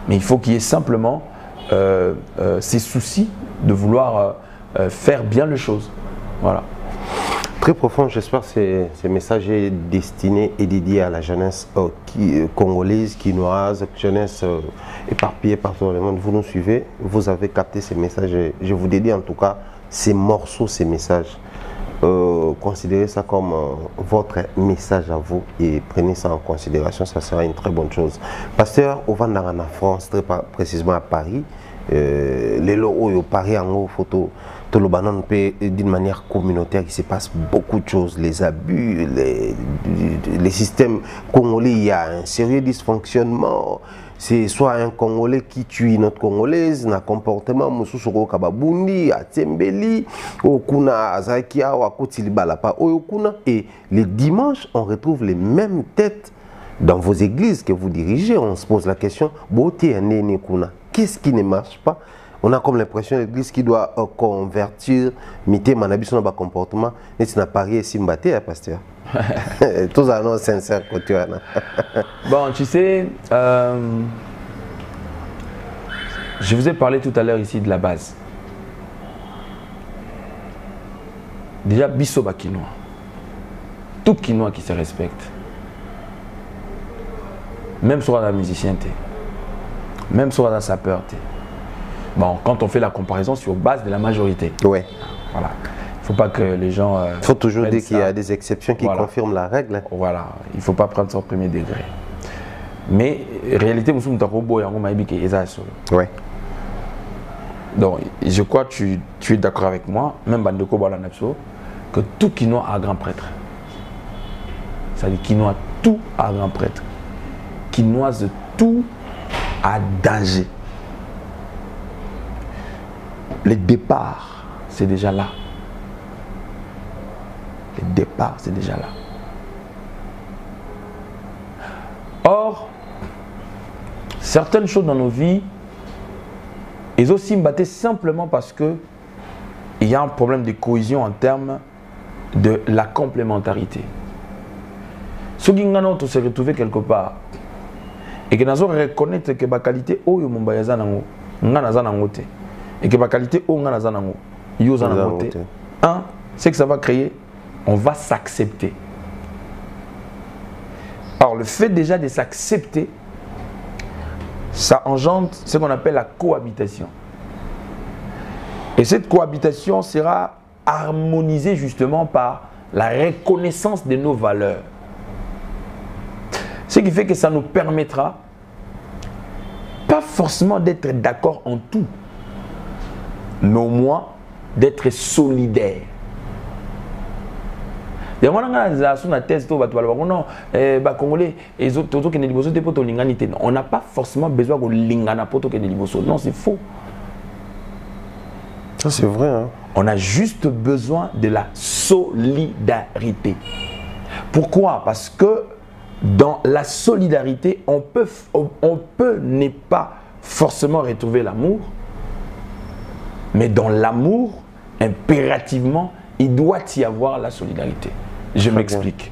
Mais il faut qu'il y ait simplement ces soucis de vouloir faire bien les choses. Voilà. Très profond, j'espère que ce message est destiné et dédié à la jeunesse congolaise, quinoise, jeunesse éparpillée partout dans le monde. Vous nous suivez, vous avez capté ces messages. Je vous dédie en tout cas ces morceaux, ces messages. Considérez ça comme votre message à vous et prenez ça en considération, ça sera une très bonne chose. Pasteur, au Vandana France, très précisément à Paris, les locaux Paris en haut photo. Tout le banan peut d'une manière communautaire, il se passe beaucoup de choses, les abus, les systèmes congolais, il y a un sérieux dysfonctionnement. C'est soit un Congolais qui tue notre Congolaise, un comportement mususu kababundi, à Tembeli, okuna azakia, wakotilibalapa, oyokuna. Et les dimanches, on retrouve les mêmes têtes dans vos églises que vous dirigez. On se pose la question, qu'est-ce qui ne marche pas? On a comme l'impression que l'église qui doit convertir, miter manabiso dans comportement, mais tu n'as pas rien simbaté, pasteur. Tous annonces sincères que tu as. Bon, tu sais, je vous ai parlé tout à l'heure ici de la base. Déjà, biso ba quinoa. Tout quinoa qui se respecte. Même sur la musicienneté. Même sur la sapeur. Bon, quand on fait la comparaison sur base de la majorité. Ouais. Voilà. Il ne faut pas que les gens... Il faut toujours dire qu'il y a des exceptions qui confirment la règle. Voilà. Il ne faut pas prendre ça au premier degré. Mais, en réalité, nous sommes robot et on m'a dit que c'est ouais. Donc, je crois que tu es d'accord avec moi, même Bandeko Balanapso, que tout quinoa a grand prêtre. Ça dit quinoa tout a grand prêtre. Quinoise tout a danger. Le départ, c'est déjà là. Le départ, c'est déjà là. Or, certaines choses dans nos vies, ils aussi me simplement parce que il y a un problème de cohésion en termes de la complémentarité. Ce qui nous se retrouver quelque part et que nous reconnaître que la qualité est et que la qualité un, c'est que ça va créer, on va s'accepter. Alors le fait déjà de s'accepter, ça engendre ce qu'on appelle la cohabitation. Et cette cohabitation sera harmonisée justement par la reconnaissance de nos valeurs. Ce qui fait que ça nous permettra pas forcément d'être d'accord en tout, mais au moins d'être solidaire. On n'a pas forcément besoin de lingana poto que de liboso. Non, c'est faux. Ça c'est vrai. Hein? On a juste besoin de la solidarité. Pourquoi? Parce que dans la solidarité, on peut ne pas forcément retrouver l'amour, mais dans l'amour, impérativement, il doit y avoir la solidarité. Je m'explique.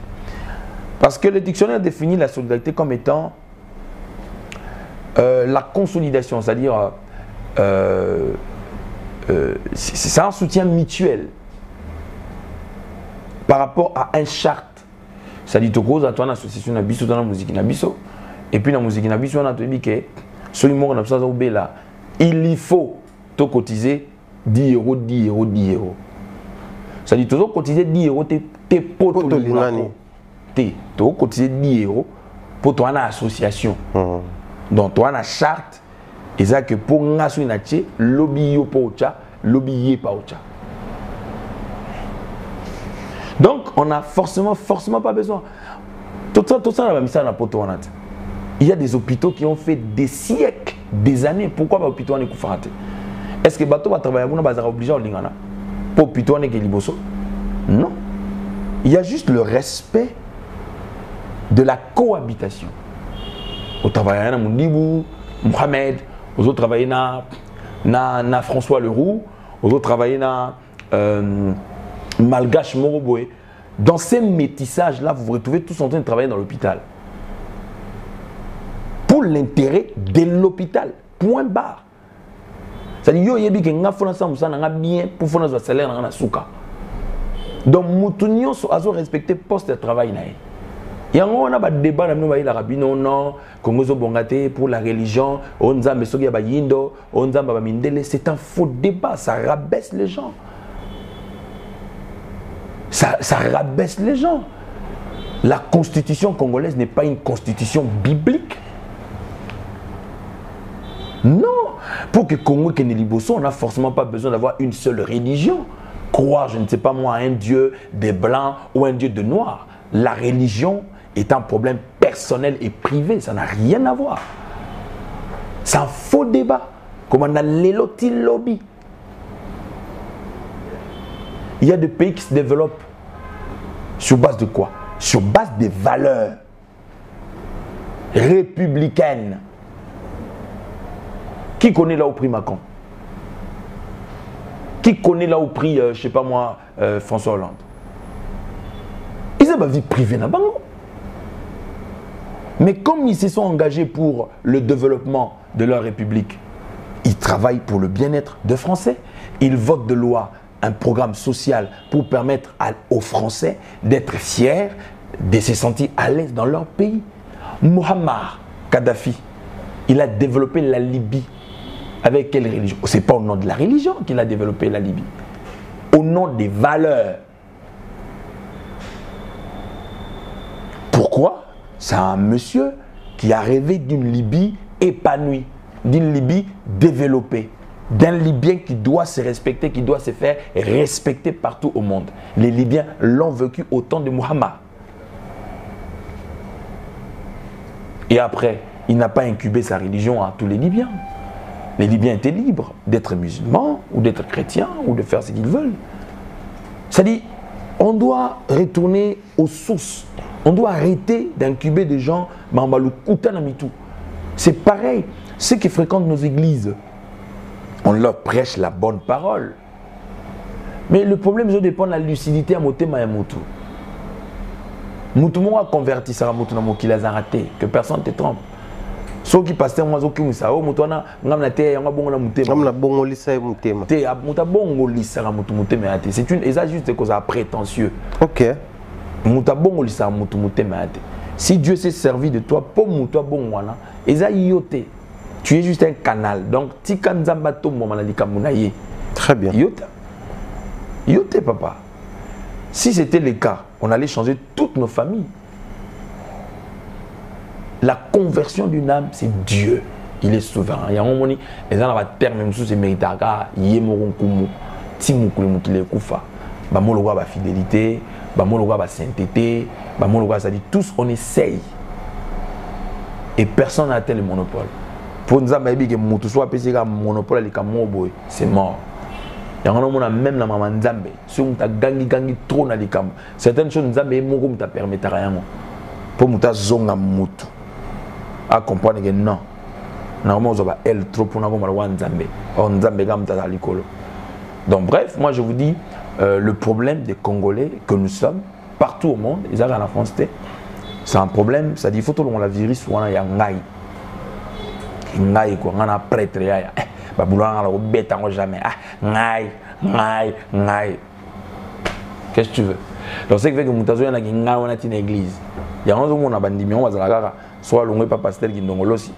Parce que le dictionnaire définit la solidarité comme étant la consolidation, c'est-à-dire c'est un soutien mutuel par rapport à un charte. C'est-à-dire que tu as une association de la musique et puis la musique on a dit que il faut cotiser 10 euros, 10 euros, 10 euros. C'est-à-dire que tu dois cotiser 10 euros tes potes. Tu dois cotiser 10 euros pour ton association. Donc tu as une charte. Et ça que pour nous, lobby yo pa ocha, lobby ye pa ocha. Donc on a forcément pas besoin. Tout ça il y a des hôpitaux qui ont fait des siècles, des années. Pourquoi les hôpitaux ne couffent? Est-ce que bateau va travailler obligé à l'ingana pour plutôt n'est que liboso? Non. Il y a juste le respect de la cohabitation. Au travail na Moundibou, Mohamed, aux autres travailler na François Leroux, aux autres travailler na Malgache Moroboé. Dans ces métissages-là, vous vous retrouvez tous en train de travailler dans l'hôpital. Pour l'intérêt de l'hôpital. Point barre. C'est-à-dire, yo yebi que nga fona sa musa nga bien pour fona za salaire nga na suka. Donc mutunyo so azo respecter poste de travail na. Yango on a ba débat na mino ba ila rabino non, Congo zo bongate pour la religion, on nzambe soki ya ba yindo, on nzamba ba mindele, c'est un faux débat, ça rabaisse les gens. Ça rabaisse les gens. La constitution congolaise n'est pas une constitution biblique. Non. Pour que Congo et Liboso, on n'a forcément pas besoin d'avoir une seule religion. Croire, je ne sais pas moi, un Dieu des Blancs ou un Dieu de Noirs. La religion est un problème personnel et privé. Ça n'a rien à voir. C'est un faux débat. Comme on a l'éloti lobby. Il y a des pays qui se développent sur base de quoi? Sur base des valeurs républicaines. Qui connaît là où pris Macron? Qui connaît là où pris, je ne sais pas moi, François Hollande? Ils ont ma vie privée là-bas. Mais comme ils se sont engagés pour le développement de leur république, ils travaillent pour le bien-être des Français. Ils votent de loi, un programme social pour permettre aux Français d'être fiers, de se sentir à l'aise dans leur pays. Muammar Kadhafi, il a développé la Libye. Avec quelle religion? Ce n'est pas au nom de la religion qu'il a développé la Libye. Au nom des valeurs. Pourquoi? C'est un monsieur qui a rêvé d'une Libye épanouie, d'une Libye développée, d'un Libyen qui doit se respecter, qui doit se faire respecter partout au monde. Les Libyens l'ont vécu au temps de Muammar. Et après, il n'a pas incubé sa religion à tous les Libyens. Les Libyens étaient libres d'être musulmans ou d'être chrétiens ou de faire ce qu'ils veulent. C'est-à-dire, on doit retourner aux sources. On doit arrêter d'incuber des gens. C'est pareil. Ceux qui fréquentent nos églises, on leur prêche la bonne parole. Mais le problème, ça dépend de la lucidité à Motema et Moutou. Moutou a converti Sarah Moutou dans Moki Lazaraté, que personne ne te trompe. Ceux qui passent moi zo kimisa o mutu na ngamna te yanga bongo na mutema ngamna bongo lisa mutema te muta bongo lisa na mutu mutema ate c'est une ça juste cause prétentieux. OK. Muta bongo lisa mutu mutema ate. Si Dieu s'est servi de toi pour mutu bongo wana eza yote. Tu es juste un canal. Donc tika nzamba to moma na likamuna ye. Très bien. Yote. Yote papa. Si c'était le cas, on allait changer toutes nos familles. La conversion d'une âme, c'est Dieu. Il est souverain. Il y a un moment, les gens ont terme même sous ces méritats. Il y a un timoukoulou qui est koufa. Bamologa ba fidélité, bamologa ba sainteté, bamologa ça dit tous on essaye. Et personne n'a atteint le monopole. Pour nous dire que mutu soit pesé comme monopole les kamoboy, c'est mort. Il y a un moment même la maman Nzambe, si on t'a gangi trop na likam. Certaines choses Nzambe moko t'a permettre rien. Pour muta zonga mutu. À comprendre que non. Normalement, on va elle trop pour nous Nzambe. On Nzambe gamta likolo. Donc bref, moi je vous dis le problème des Congolais que nous sommes partout au monde, ils arrivent en France, c'est un problème, ça dit il faut que la virus soit ya ngai. Ngai quoi, on a prêtre ya. Ba boulanga la bête jamais. Ngai. Qu'est-ce que tu veux? Donc c'est que mutazo yana ki ngai on a une église. Il y a un moment on a bandimi on va zalaka soit l'ongé pas pasteur qui ndongolosi,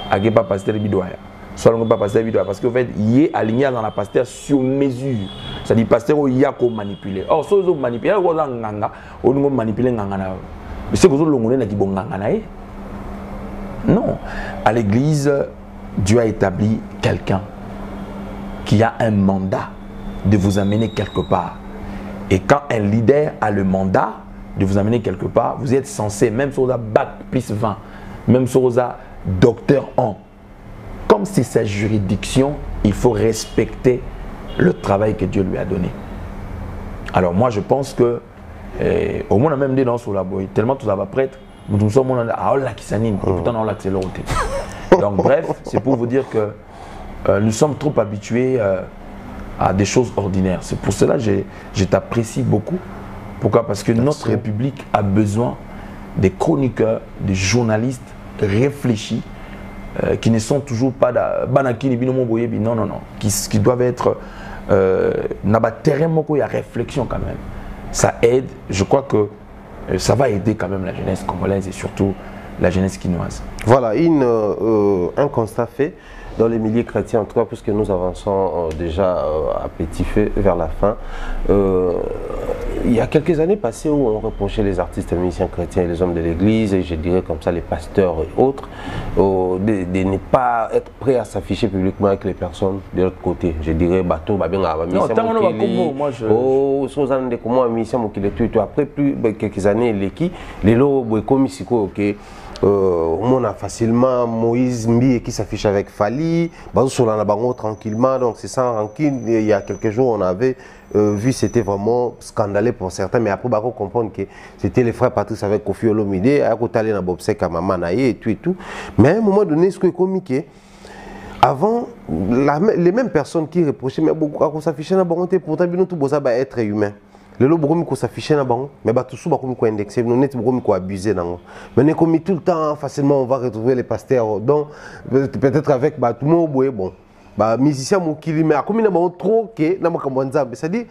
ake pas pasteur bidoya. Soit l'ongé pas pasteur bidoya parce qu'en fait, il est aligné dans la pasteur sur mesure. Ça dit pasteur il y a qu'on manipuler. Or ceux qui manipulent, on nous manipuler nganga. Mais c'est que vous l'ongé na ki bonganga na e. Non, à l'église, Dieu a établi quelqu'un qui a un mandat de vous amener quelque part. Et quand un leader a le mandat de vous amener quelque part, vous êtes censé, même si vous avez bac plus 20, même si vous avez docteur en, comme comme c'est sa juridiction, il faut respecter le travail que Dieu lui a donné. Alors moi je pense que au moins on a même des dans sur la boîte, tellement tout ça va prêtre, nous sommes à Allah qui s'anime, et pourtant on l'a accéléré. Donc bref, c'est pour vous dire que nous sommes trop habitués à des choses ordinaires. C'est pour cela que je t'apprécie beaucoup. Pourquoi? Parce que notre République a besoin des chroniqueurs, des journalistes réfléchis, qui ne sont toujours pas non, qui doivent être il y a réflexion quand même. Ça aide, je crois que ça va aider quand même la jeunesse congolaise et surtout la jeunesse quinoise. Voilà, un constat fait dans les milieux chrétiens, en tout cas, puisque nous avançons déjà à petit feu vers la fin. Il y a quelques années passées où on reprochait les artistes et musiciens chrétiens et les hommes de l'église, et je dirais comme ça les pasteurs et autres, de ne pas être prêts à s'afficher publiquement avec les personnes de l'autre côté. Je dirais, bateau, après quelques années, les lots, on a facilement Moïse Mbi qui s'affiche avec Fali, tranquillement, donc c'est sans rancune. Il y a quelques jours, on avait vu, c'était vraiment scandaleux pour certains, mais après, on va comprendre que c'était les frères Patrice avec Kofi Olomide, à côté de Bobsek, à Mamanaye et tout et tout. Mais à un moment donné, ce qui est comique, avant, les mêmes personnes qui reprochaient, mais beaucoup à s'afficher dans la pourtant, nous tout besoin être humain. Les lots beaucoup s'afficher dans la mais tout ça beaucoup indexé, nous net beaucoup abusé dans. Mais comme tout le temps facilement on va retrouver les pasteurs, donc peut-être avec tout le monde bon. Musicien mokili mais comme il y a trop que na makamwanza, c'est-à-dire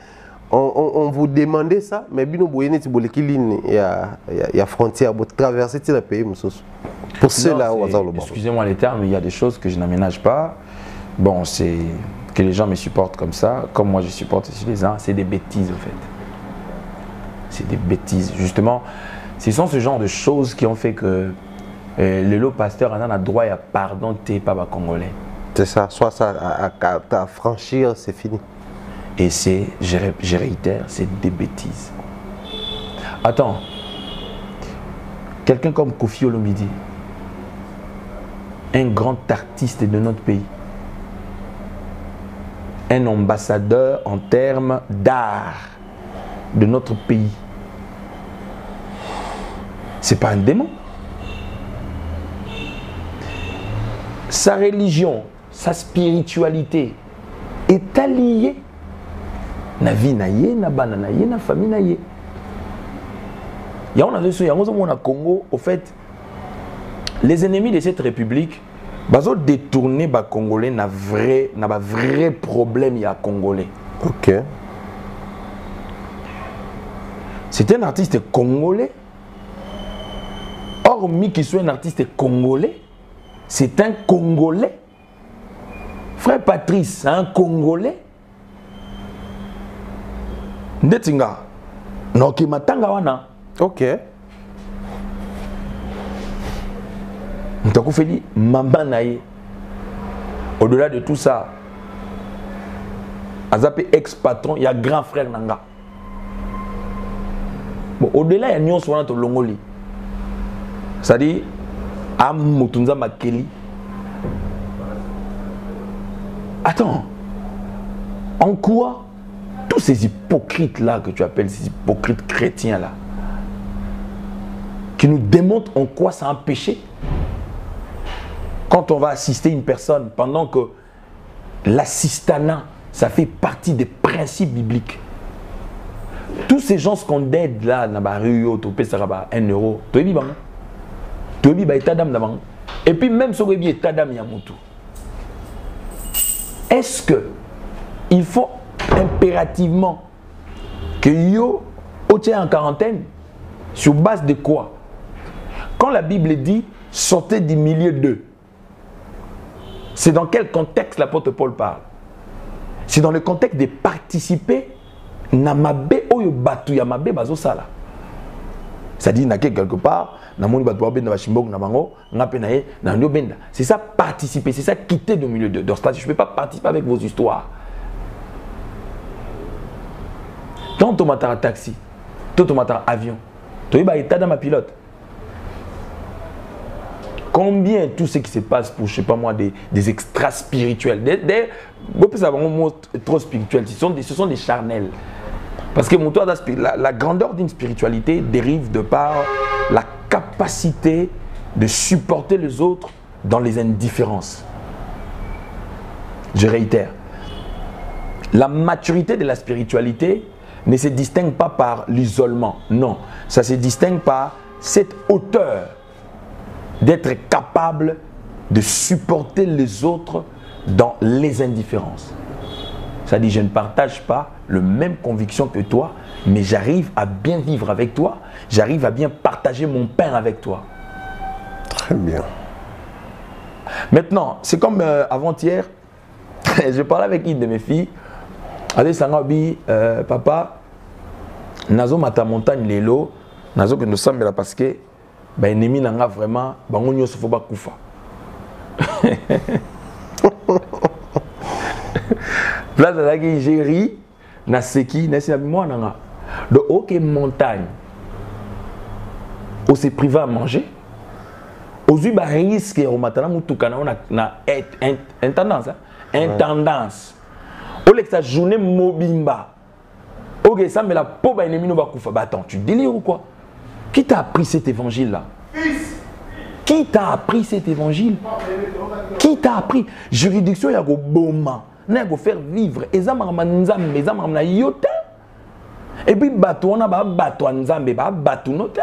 on vous demandait ça, mais bino boye net bolekili il y a frontière pour traverser le pays musoso. Pour cela excusez-moi les termes, il y a des choses que je n'aménage pas. Bon, c'est que les gens me supportent comme ça, comme moi je supporte aussi les uns, c'est des bêtises en fait. C'est des bêtises. Justement, ce sont ce genre de choses qui ont fait que le lot pasteur a droit à pardon t'es pas congolais. C'est ça, soit ça à franchir, c'est fini. Et c'est, je réitère, c'est des bêtises. Attends, quelqu'un comme Kofi Olomide, un grand artiste de notre pays, un ambassadeur en termes d'art de notre pays. C'est pas un démon. Sa religion, sa spiritualité est alliée na vie naïe, na bana naïe, na famille naïe. Il y a un Congo, au fait, les ennemis de cette république, ils ont détourné les Congolais na vrai problème il y a Congolais. Ok. C'est un artiste congolais. Hormis qu'il soit un artiste congolais, c'est un Congolais. Frère Patrice, un Congolais. Ndetinga. Noki matanga wana. Ok. Ntakufeli mamba naye. Au-delà de tout ça, Azapé ex-patron, il y a grand frère Nanga. Bon, au-delà, il y a Nyon Swana Longoli. C'est-à-dire, Am Mutunza Makeli. Attends, en quoi tous ces hypocrites-là que tu appelles, ces hypocrites chrétiens-là, qui nous démontrent en quoi c'est un péché, quand on va assister une personne, pendant que l'assistanat, ça fait partie des principes bibliques. Tous ces gens qu'on aide là, dans la rue, tu payes 1 euro, tu es vivant. Tu es vivant, et puis même si tu es vivant, est-ce que il faut impérativement que yo tient en quarantaine? Sur base de quoi? Quand la Bible dit sortez du milieu d'eux, c'est dans quel contexte l'apôtre Paul parle? C'est dans le contexte de participer namabe oyo batu ya mabe bazo sala. C'est-à-dire quelque part, c'est ça participer, c'est ça quitter le milieu de. Donc, je ne peux pas participer avec vos histoires. Quand tu m'as un taxi, tu m'as un avion, tu as état dans ma pilote. Combien tout ce qui se passe pour, je sais pas moi, des extras spirituels, trop spirituels, ce sont des charnels. Parce que la grandeur d'une spiritualité dérive de par la capacité de supporter les autres dans les indifférences. Je réitère, la maturité de la spiritualité ne se distingue pas par l'isolement, non, ça se distingue par cette hauteur d'être capable de supporter les autres dans les indifférences. Ça dit, je ne partage pas la même conviction que toi, mais j'arrive à bien vivre avec toi, j'arrive à bien partager mon pain avec toi. Très bien. Maintenant, c'est comme avant-hier, je parlais avec une de mes filles, allez Sangabi, papa, nazo mata montagne lelo, nazo que nous sommes là parce que ben ennemi nanga vraiment, bango nyoso faut ba kufa. Place de la j'ai ri, na seki, na sinabi moi nanga. De ok montagne, on s'est privé à manger. Aujourd'hui, il risque au matin, on a une tendance. Une tendance. Au lieu que sa journée mobimba. Ok, ça, mais la pauvre ennemi nous va couper. Bah attends, tu délires ou quoi? Qui t'a appris cet évangile-là? Qui t'a appris cet évangile? Qui t'a appris? Juridiction, il y a un bon il y a faire vivre. Et ça, et puis, bateau, on a bateau, nzambe, bateau, noté.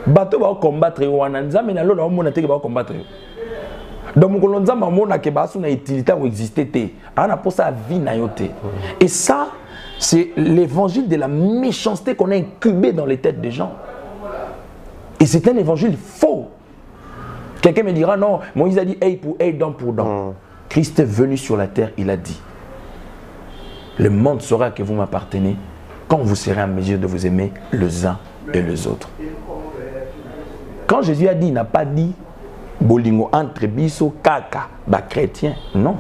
Bateau va combattre wana nzambe na lolo mona te va combattre. Donc mon kolonza mona ke ba suna utilité ou exister te. Ana pour sa vie na yote. Et ça c'est l'évangile de la méchanceté qu'on a incubé dans les têtes des gens. Et c'est un évangile faux. Quelqu'un me dira non, Moïse a dit hey pour hey, dent pour dent. Christ est venu sur la terre, il a dit le monde saura que vous m'appartenez quand vous serez en mesure de vous aimer les uns et les autres. Quand Jésus a dit, il n'a pas dit bolingo entre biso kaka, bah chrétien. Non.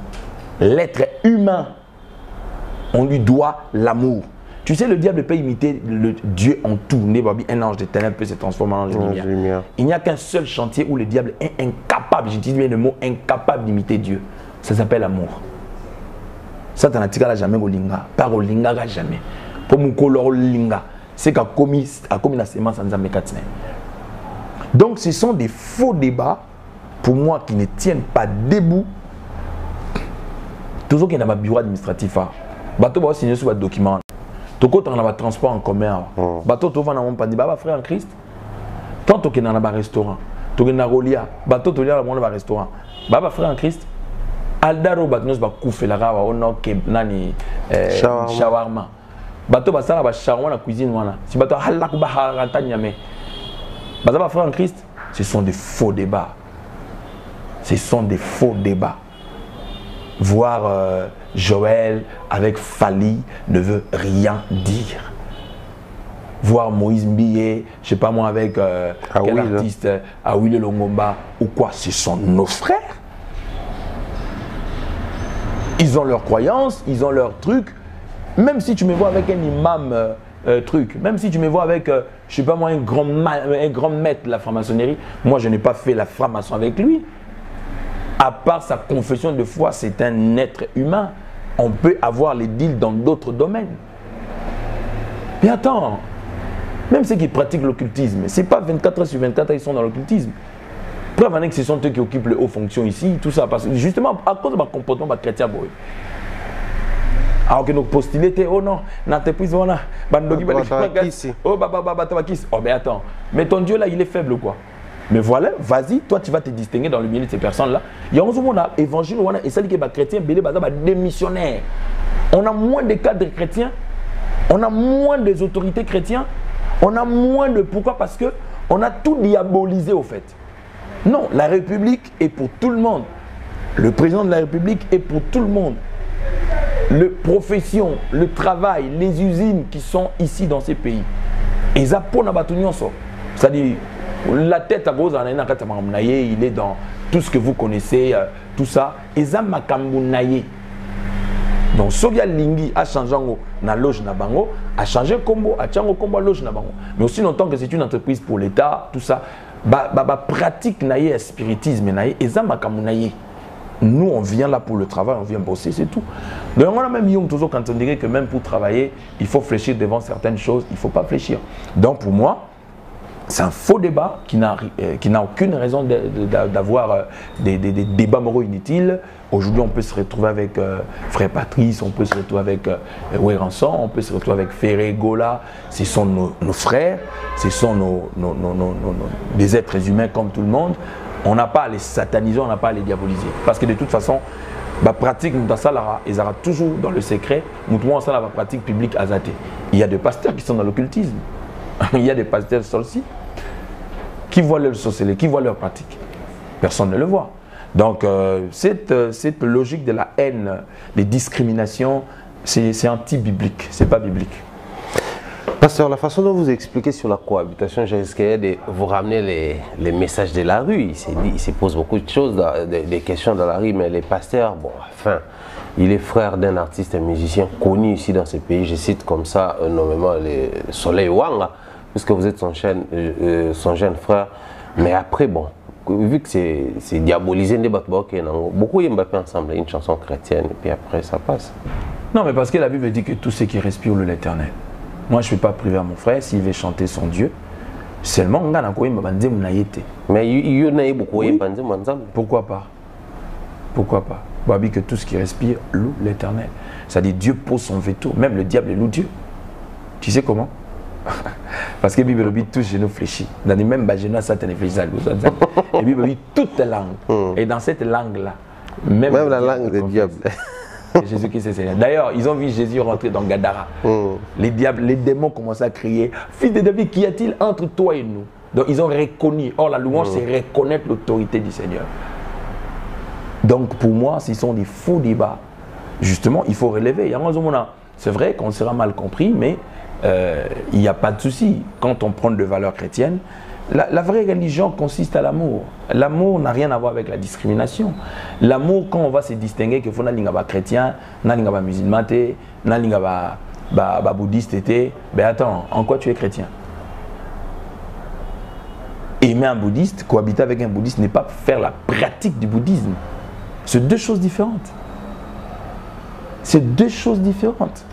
L'être humain, on lui doit l'amour. Tu sais, le diable peut imiter le Dieu en tout. Un ange de ténèbres peut se transformer en ange de lumière. Il n'y a qu'un seul chantier où le diable est incapable, j'utilise bien le mot incapable d'imiter Dieu. Ça s'appelle l'amour. Ça, tu n'as jamais bolinga. Pas bolinga jamais. Pour mon color linga, c'est qu'a commis la sémence en Zambékatine. Donc ce sont des faux débats, pour moi, qui ne tiennent pas debout. Toujours qu'il y a un bureau administratif. Bateau va signer sur votre document. Tout le temps, on a un transport en commun. Bateau, tu vas dans mon panier, frère en Christ. Tant que tu es dans un restaurant, tu es dans un rolia, bateau, tu es dans un restaurant. Frère en Christ. Aldaro, bateau, tu vas couper la rava, on a nani shawarma. Bateau, tu vas shawarma dans la cuisine. Si bateau, tu vas faire Bazaba frère en Christ, ce sont des faux débats. Ce sont des faux débats. Voir Joël avec Fali ne veut rien dire. Voir Moïse Mbiye, je sais pas moi, avec quel artiste, Awile Longomba ou quoi, ce sont nos frères. Ils ont leurs croyances, ils ont leurs trucs. Même si tu me vois avec un imam truc, même si tu me vois avec, je sais pas moi, un grand maître de la franc-maçonnerie, moi je n'ai pas fait la franc-maçon avec lui. À part sa confession de foi, c'est un être humain. On peut avoir les deals dans d'autres domaines. Mais attends, même ceux qui pratiquent l'occultisme, c'est pas 24 heures sur 24 ils sont dans l'occultisme. Preuve que ce sont eux qui occupent les hautes fonctions ici, tout ça, parce que justement à cause de mon comportement chrétien. Alors que nous postulons, oh non, l'entreprise, oh mais attends, mais ton Dieu là, il est faible ou quoi? Mais voilà, vas-y, toi tu vas te distinguer dans le milieu de ces personnes-là. Il y a un évangile, et ça dit que les chrétiens, des missionnaires. On a moins de cadres chrétiens, on a moins des autorités chrétiennes, on a moins de... Pourquoi? Parce qu'on a tout diabolisé au fait. Non, la République est pour tout le monde. Le président de la République est pour tout le monde. Les professions, le travail, les usines qui sont ici dans ces pays. Et ça, pour c'est-à-dire, la tête à gauche, il est dans tout ce que vous connaissez, tout ça. Et ça, donc, Sogia Lingi a changé la loge na bango, a changé combo, a changé combo loge na bango. Mais aussi longtemps que c'est une entreprise pour l'État, tout ça. pratique naïe spiritisme naïe et ça makamunaïe. Nous on vient là pour le travail, on vient bosser, c'est tout. Donc on a même Young toujours quand on dirait que même pour travailler, il faut fléchir devant certaines choses, il ne faut pas fléchir. Donc pour moi, c'est un faux débat qui n'a aucune raison d'avoir des débats moraux inutiles. Aujourd'hui, on peut se retrouver avec Frère Patrice, on peut se retrouver avec Wérançon, on peut se retrouver avec Ferré, Gola. Ce sont nos frères, ce sont des êtres humains comme tout le monde. On n'a pas à les sataniser, on n'a pas à les diaboliser. Parce que de toute façon, la pratique, ils seront toujours dans le secret. Nous, ça, la pratique publique azate. Il y a des pasteurs qui sont dans l'occultisme. Il y a des pasteurs sorciers qui voient leur sorcellerie, qui voient leur pratique. Personne ne le voit. Donc, cette logique de la haine, des discriminations, c'est anti-biblique, c'est pas biblique. Pasteur, la façon dont vous expliquez sur la cohabitation, j'ai risqué de vous ramener les messages de la rue. Il se pose beaucoup de choses, des questions dans la rue, mais les pasteurs, bon, enfin, il est frère d'un artiste et musicien connu ici dans ce pays. Je cite comme ça, nommément le Soleil Wanga, puisque vous êtes son jeune frère. Mais après, bon, vu que c'est diabolisé, beaucoup de Mbappé ensemble, une chanson chrétienne, et puis après ça passe. Non, mais parce que la Bible dit que tout ce qui respire loue l'Éternel. Moi, je ne vais pas priver à mon frère s'il veut chanter son Dieu. Seulement, on a mais il y en a beaucoup. Oui. Pourquoi pas? Pourquoi pas? Babi que tout ce qui respire loue l'Éternel. C'est-à-dire Dieu pose son veto. Même le diable loue Dieu. Tu sais comment? Parce que la Bible dit tous genoux fléchis. Dans les mêmes genoux, ça te réfléchit. Et la Bible dit toutes les langues. Et dans cette langue-là, même la langue du diable. Jésus-Christ est Seigneur. D'ailleurs, ils ont vu Jésus rentrer dans Gadara. Les diables, les démons commencent à crier « Fils de David, qu'y a-t-il entre toi et nous ?» Donc ils ont reconnu. Or, la louange, c'est reconnaître l'autorité du Seigneur. Donc pour moi, ce sont des faux débats. Justement, il faut relever. C'est vrai qu'on sera mal compris, mais il n'y a pas de souci. Quand on prend de valeurs chrétiennes, la vraie religion consiste à l'amour. L'amour n'a rien à voir avec la discrimination. L'amour, quand on va se distinguer, qu'il faut n'aller chrétien, n'aller musulman, n'aller bouddhiste, ben attends, en quoi tu es chrétien? Aimer un bouddhiste, cohabiter avec un bouddhiste n'est pas faire la pratique du bouddhisme. C'est deux choses différentes. C'est deux choses différentes.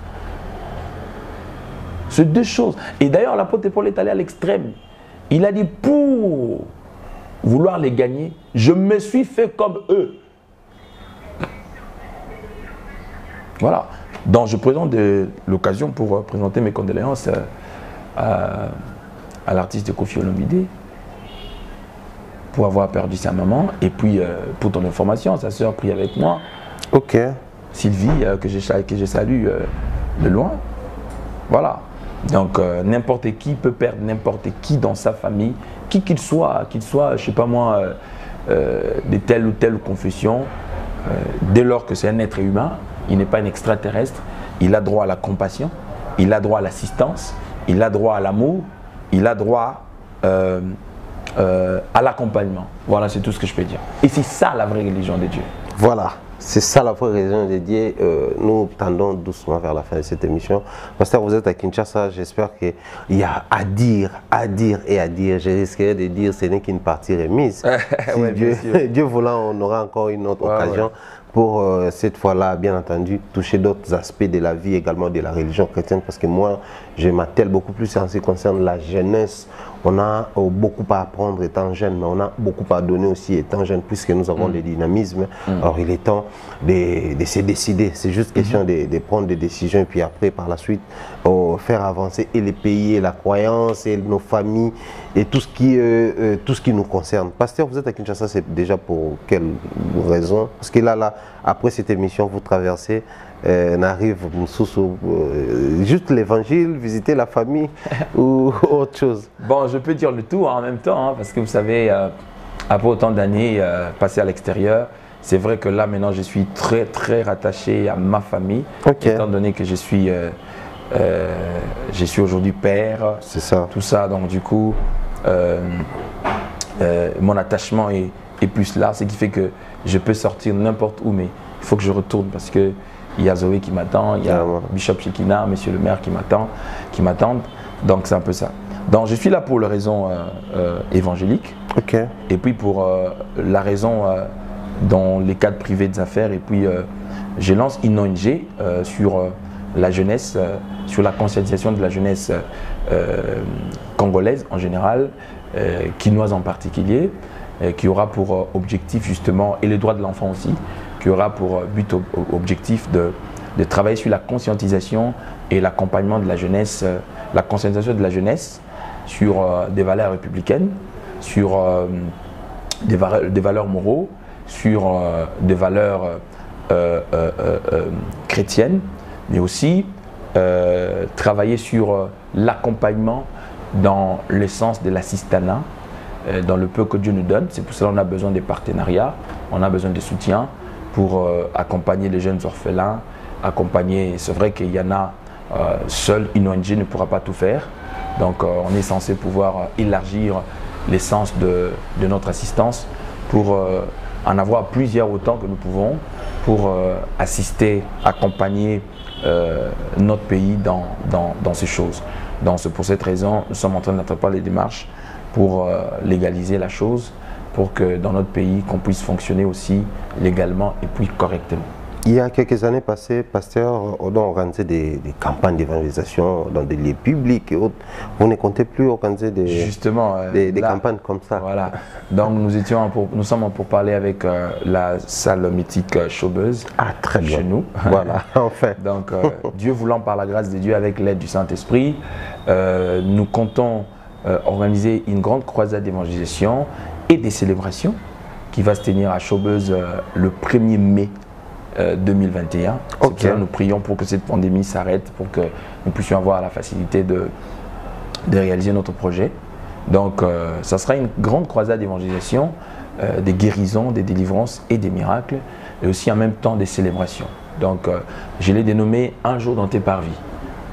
C'est deux choses. Et d'ailleurs, l'apôtre Paul est allé à l'extrême. Il a dit, pour vouloir les gagner, je me suis fait comme eux. Voilà. Donc je présente l'occasion pour présenter mes condoléances à l'artiste Koffi Olomide pour avoir perdu sa maman. Et puis, pour ton information, sa soeur prie avec moi. Ok. Sylvie, que je salue de loin. Voilà. Donc, n'importe qui peut perdre n'importe qui dans sa famille, qui qu'il soit, je ne sais pas moi, de telle ou telle confession. Dès lors que c'est un être humain, il n'est pas un extraterrestre, il a droit à la compassion, il a droit à l'assistance, il a droit à l'amour, il a droit à l'accompagnement. Voilà, c'est tout ce que je peux dire. Et c'est ça la vraie religion de Dieu. Voilà, c'est ça la vraie religion de Dieu. Nous tendons doucement vers la fin de cette émission. Pasteur, vous êtes à Kinshasa, j'espère qu'il y a à dire et à dire. Je risquerais de dire ce n'est qu'une partie remise. Si ouais, Dieu voulant, on aura encore une autre occasion. Pour cette fois-là, bien entendu, toucher d'autres aspects de la vie, également de la religion chrétienne, parce que moi, je m'attelle beaucoup plus en ce qui concerne la jeunesse. On a beaucoup à apprendre étant jeune, mais on a beaucoup à donner aussi étant jeune, puisque nous avons le dynamisme. Alors, il est temps de se décider. C'est juste question de prendre des décisions, et puis après, par la suite, faire avancer et les pays, et la croyance, et nos familles, et tout ce qui nous concerne. Pasteur, vous êtes à Kinshasa, c'est déjà pour quelle raison? Parce que là, après cette émission, vous traversez, n'arrive juste l'évangile, visiter la famille ou autre chose? Bon, je peux dire le tout en même temps, hein, parce que vous savez, après autant d'années passées à l'extérieur, c'est vrai que là maintenant je suis très très rattaché à ma famille, étant donné que je suis aujourd'hui père, c'est ça. Tout ça, donc du coup mon attachement est plus là, ce qui fait que je peux sortir n'importe où, mais il faut que je retourne parce que il y a Zoé qui m'attend, il y a Bishop Shekina, monsieur le maire qui m'attendent, donc c'est un peu ça. Donc je suis là pour les raisons évangéliques, Okay. Et puis pour la raison dans les cadres privés des affaires, et puis je lance une ONG sur la jeunesse, sur la conscientisation de la jeunesse congolaise en général, quinoise en particulier, qui aura pour objectif justement, et les droits de l'enfant aussi, qui aura pour but objectif de travailler sur la conscientisation et l'accompagnement de la jeunesse, la conscientisation de la jeunesse sur des valeurs républicaines, sur des valeurs moraux, sur des valeurs chrétiennes, mais aussi travailler sur l'accompagnement dans l'essence de l'assistanat, dans le peu que Dieu nous donne. C'est pour cela qu'on a besoin des partenariats, on a besoin de soutien pour accompagner les jeunes orphelins, accompagner, c'est vrai qu'il y en a, seule une ONG ne pourra pas tout faire, donc on est censé pouvoir élargir l'essence de notre assistance pour en avoir plusieurs autant que nous pouvons, pour assister, accompagner notre pays dans ces choses. Donc c'est pour cette raison, nous sommes en train d'entreprendre les démarches pour légaliser la chose, pour que dans notre pays, qu'on puisse fonctionner aussi légalement et puis correctement. Il y a quelques années passées, pasteur, on a organisé des campagnes d'évangélisation dans des lieux publics et autres. Vous ne comptez plus organiser des campagnes comme ça? Voilà. Donc nous sommes pour parler avec la salle mythique Chaubeuse. Ah, très bien. Chez nous. Voilà, enfin. Donc Dieu voulant, par la grâce de Dieu, avec l'aide du Saint-Esprit, nous comptons organiser une grande croisade d'évangélisation et des célébrations qui va se tenir à Chaubeuse le 1er mai 2021. Okay. Nous prions pour que cette pandémie s'arrête, pour que nous puissions avoir la facilité de réaliser notre projet. Donc ça sera une grande croisade d'évangélisation, des guérisons, des délivrances et des miracles, et aussi en même temps des célébrations. Donc je l'ai dénommé un jour dans tes parvis.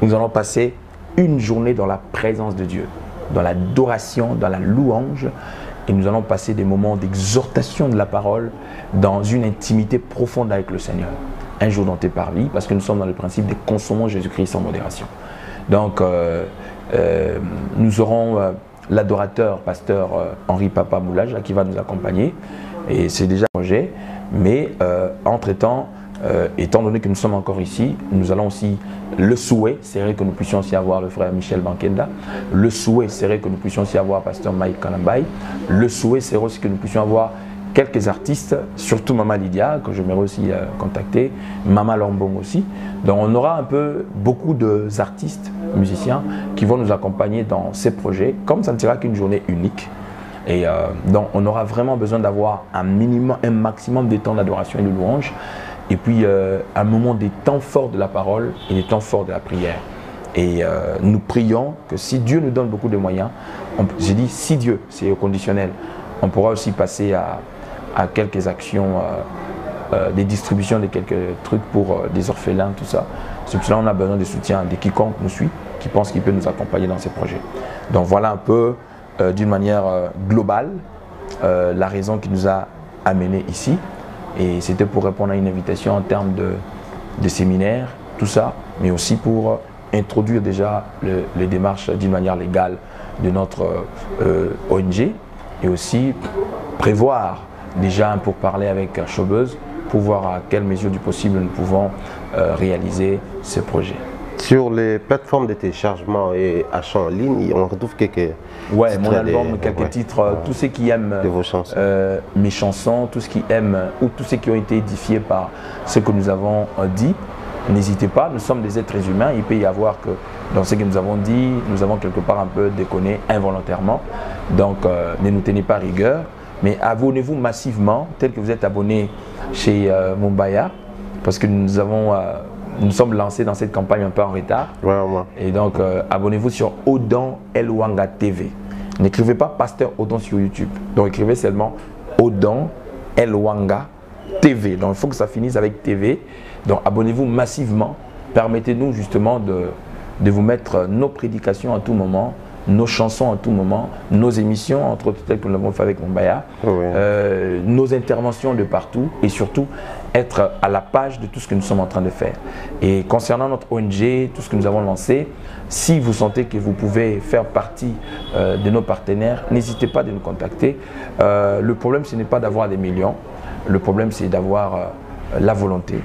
Nous allons passer une journée dans la présence de Dieu, dans l'adoration, dans la louange, et nous allons passer des moments d'exhortation de la parole dans une intimité profonde avec le Seigneur. Un jour dans tes parvis, parce que nous sommes dans le principe de consommons Jésus-Christ sans modération. Donc nous aurons l'adorateur, pasteur Henri Papa Moulage, qui va nous accompagner, et c'est déjà un projet, mais entre-temps, étant donné que nous sommes encore ici, nous allons aussi, le souhait serait que nous puissions aussi avoir le frère Michel Bankenda, le souhait serait que nous puissions aussi avoir pasteur Mike Kanambay, le souhait serait aussi que nous puissions avoir quelques artistes, surtout Mama Lydia, que j'aimerais aussi contacter, Mama Lombong aussi. Donc on aura un peu beaucoup d'artistes, musiciens, qui vont nous accompagner dans ces projets, comme ça ne sera qu'une journée unique. Et donc on aura vraiment besoin d'avoir un maximum de temps d'adoration et de louange, et puis un moment des temps forts de la parole et des temps forts de la prière. Et nous prions que si Dieu nous donne beaucoup de moyens, j'ai dit si Dieu, c'est au conditionnel, on pourra aussi passer à quelques actions, des distributions de quelques trucs pour des orphelins, tout ça. C'est pour cela qu'on a besoin de soutien de quiconque nous suit, qui pense qu'il peut nous accompagner dans ces projets. Donc voilà un peu d'une manière globale la raison qui nous a amenés ici. Et c'était pour répondre à une invitation en termes de séminaire, tout ça, mais aussi pour introduire déjà les démarches d'une manière légale de notre ONG, et aussi prévoir déjà un pourparler avec Chaubeuse pour voir à quelle mesure du possible nous pouvons réaliser ce projet. Sur les plateformes de téléchargement et achat en ligne, on retrouve quelques ouais, mon album, quelques titres, tous ceux qui aiment vos chansons. Mes chansons, tous ceux qui aiment ou tous ceux qui ont été édifiés par ce que nous avons dit, n'hésitez pas, nous sommes des êtres humains, il peut y avoir que dans ce que nous avons dit, nous avons quelque part un peu déconné involontairement, donc ne nous tenez pas rigueur, mais abonnez-vous massivement, tel que vous êtes abonné chez Mumbaya, parce que nous sommes lancés dans cette campagne un peu en retard. Vraiment. Et donc, abonnez-vous sur Odan Elwanga TV. N'écrivez pas Pasteur Odan sur YouTube. Donc, écrivez seulement Odan Elwanga TV. Donc, il faut que ça finisse avec TV. Donc, abonnez-vous massivement. Permettez-nous justement de vous mettre nos prédications à tout moment, nos chansons à tout moment, nos émissions, entre autres telles que nous l'avons fait avec Mombaya, nos interventions de partout et surtout être à la page de tout ce que nous sommes en train de faire. Et concernant notre ONG, tout ce que nous avons lancé, si vous sentez que vous pouvez faire partie de nos partenaires, n'hésitez pas de nous contacter. Le problème, ce n'est pas d'avoir des millions, le problème, c'est d'avoir la volonté.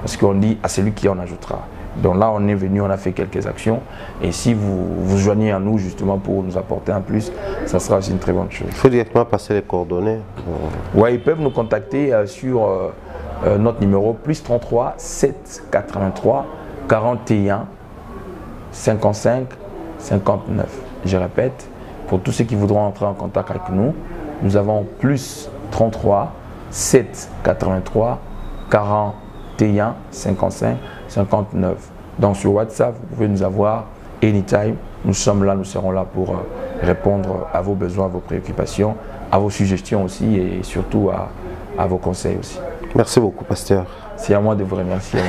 Parce qu'on dit à celui qui en ajoutera. Donc là, on est venu, on a fait quelques actions. Et si vous vous joignez à nous justement pour nous apporter un plus, ça sera aussi une très bonne chose. Il faut directement passer les coordonnées. Ouais, ils peuvent nous contacter sur notre numéro +33 7 83 41 55 59. Je répète, pour tous ceux qui voudront entrer en contact avec nous, nous avons +33 7 83 41 55 59. Donc sur WhatsApp, vous pouvez nous avoir anytime. Nous sommes là, nous serons là pour répondre à vos besoins, à vos préoccupations, à vos suggestions aussi et surtout à vos conseils aussi. Merci beaucoup, pasteur. C'est à moi de vous remercier.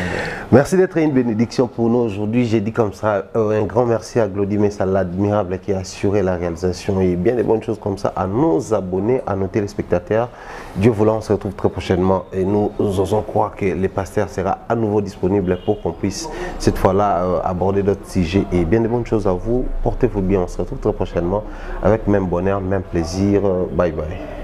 Merci d'être une bénédiction pour nous aujourd'hui. J'ai dit comme ça un grand merci à Glody Messa, l'admirable qui a assuré la réalisation et bien des bonnes choses comme ça à nos abonnés, à nos téléspectateurs. Dieu voulant, on se retrouve très prochainement et nous osons croire que le pasteur sera à nouveau disponible pour qu'on puisse cette fois-là aborder d'autres sujets et bien des bonnes choses à vous. Portez-vous bien, on se retrouve très prochainement avec même bonheur, même plaisir. Bye bye.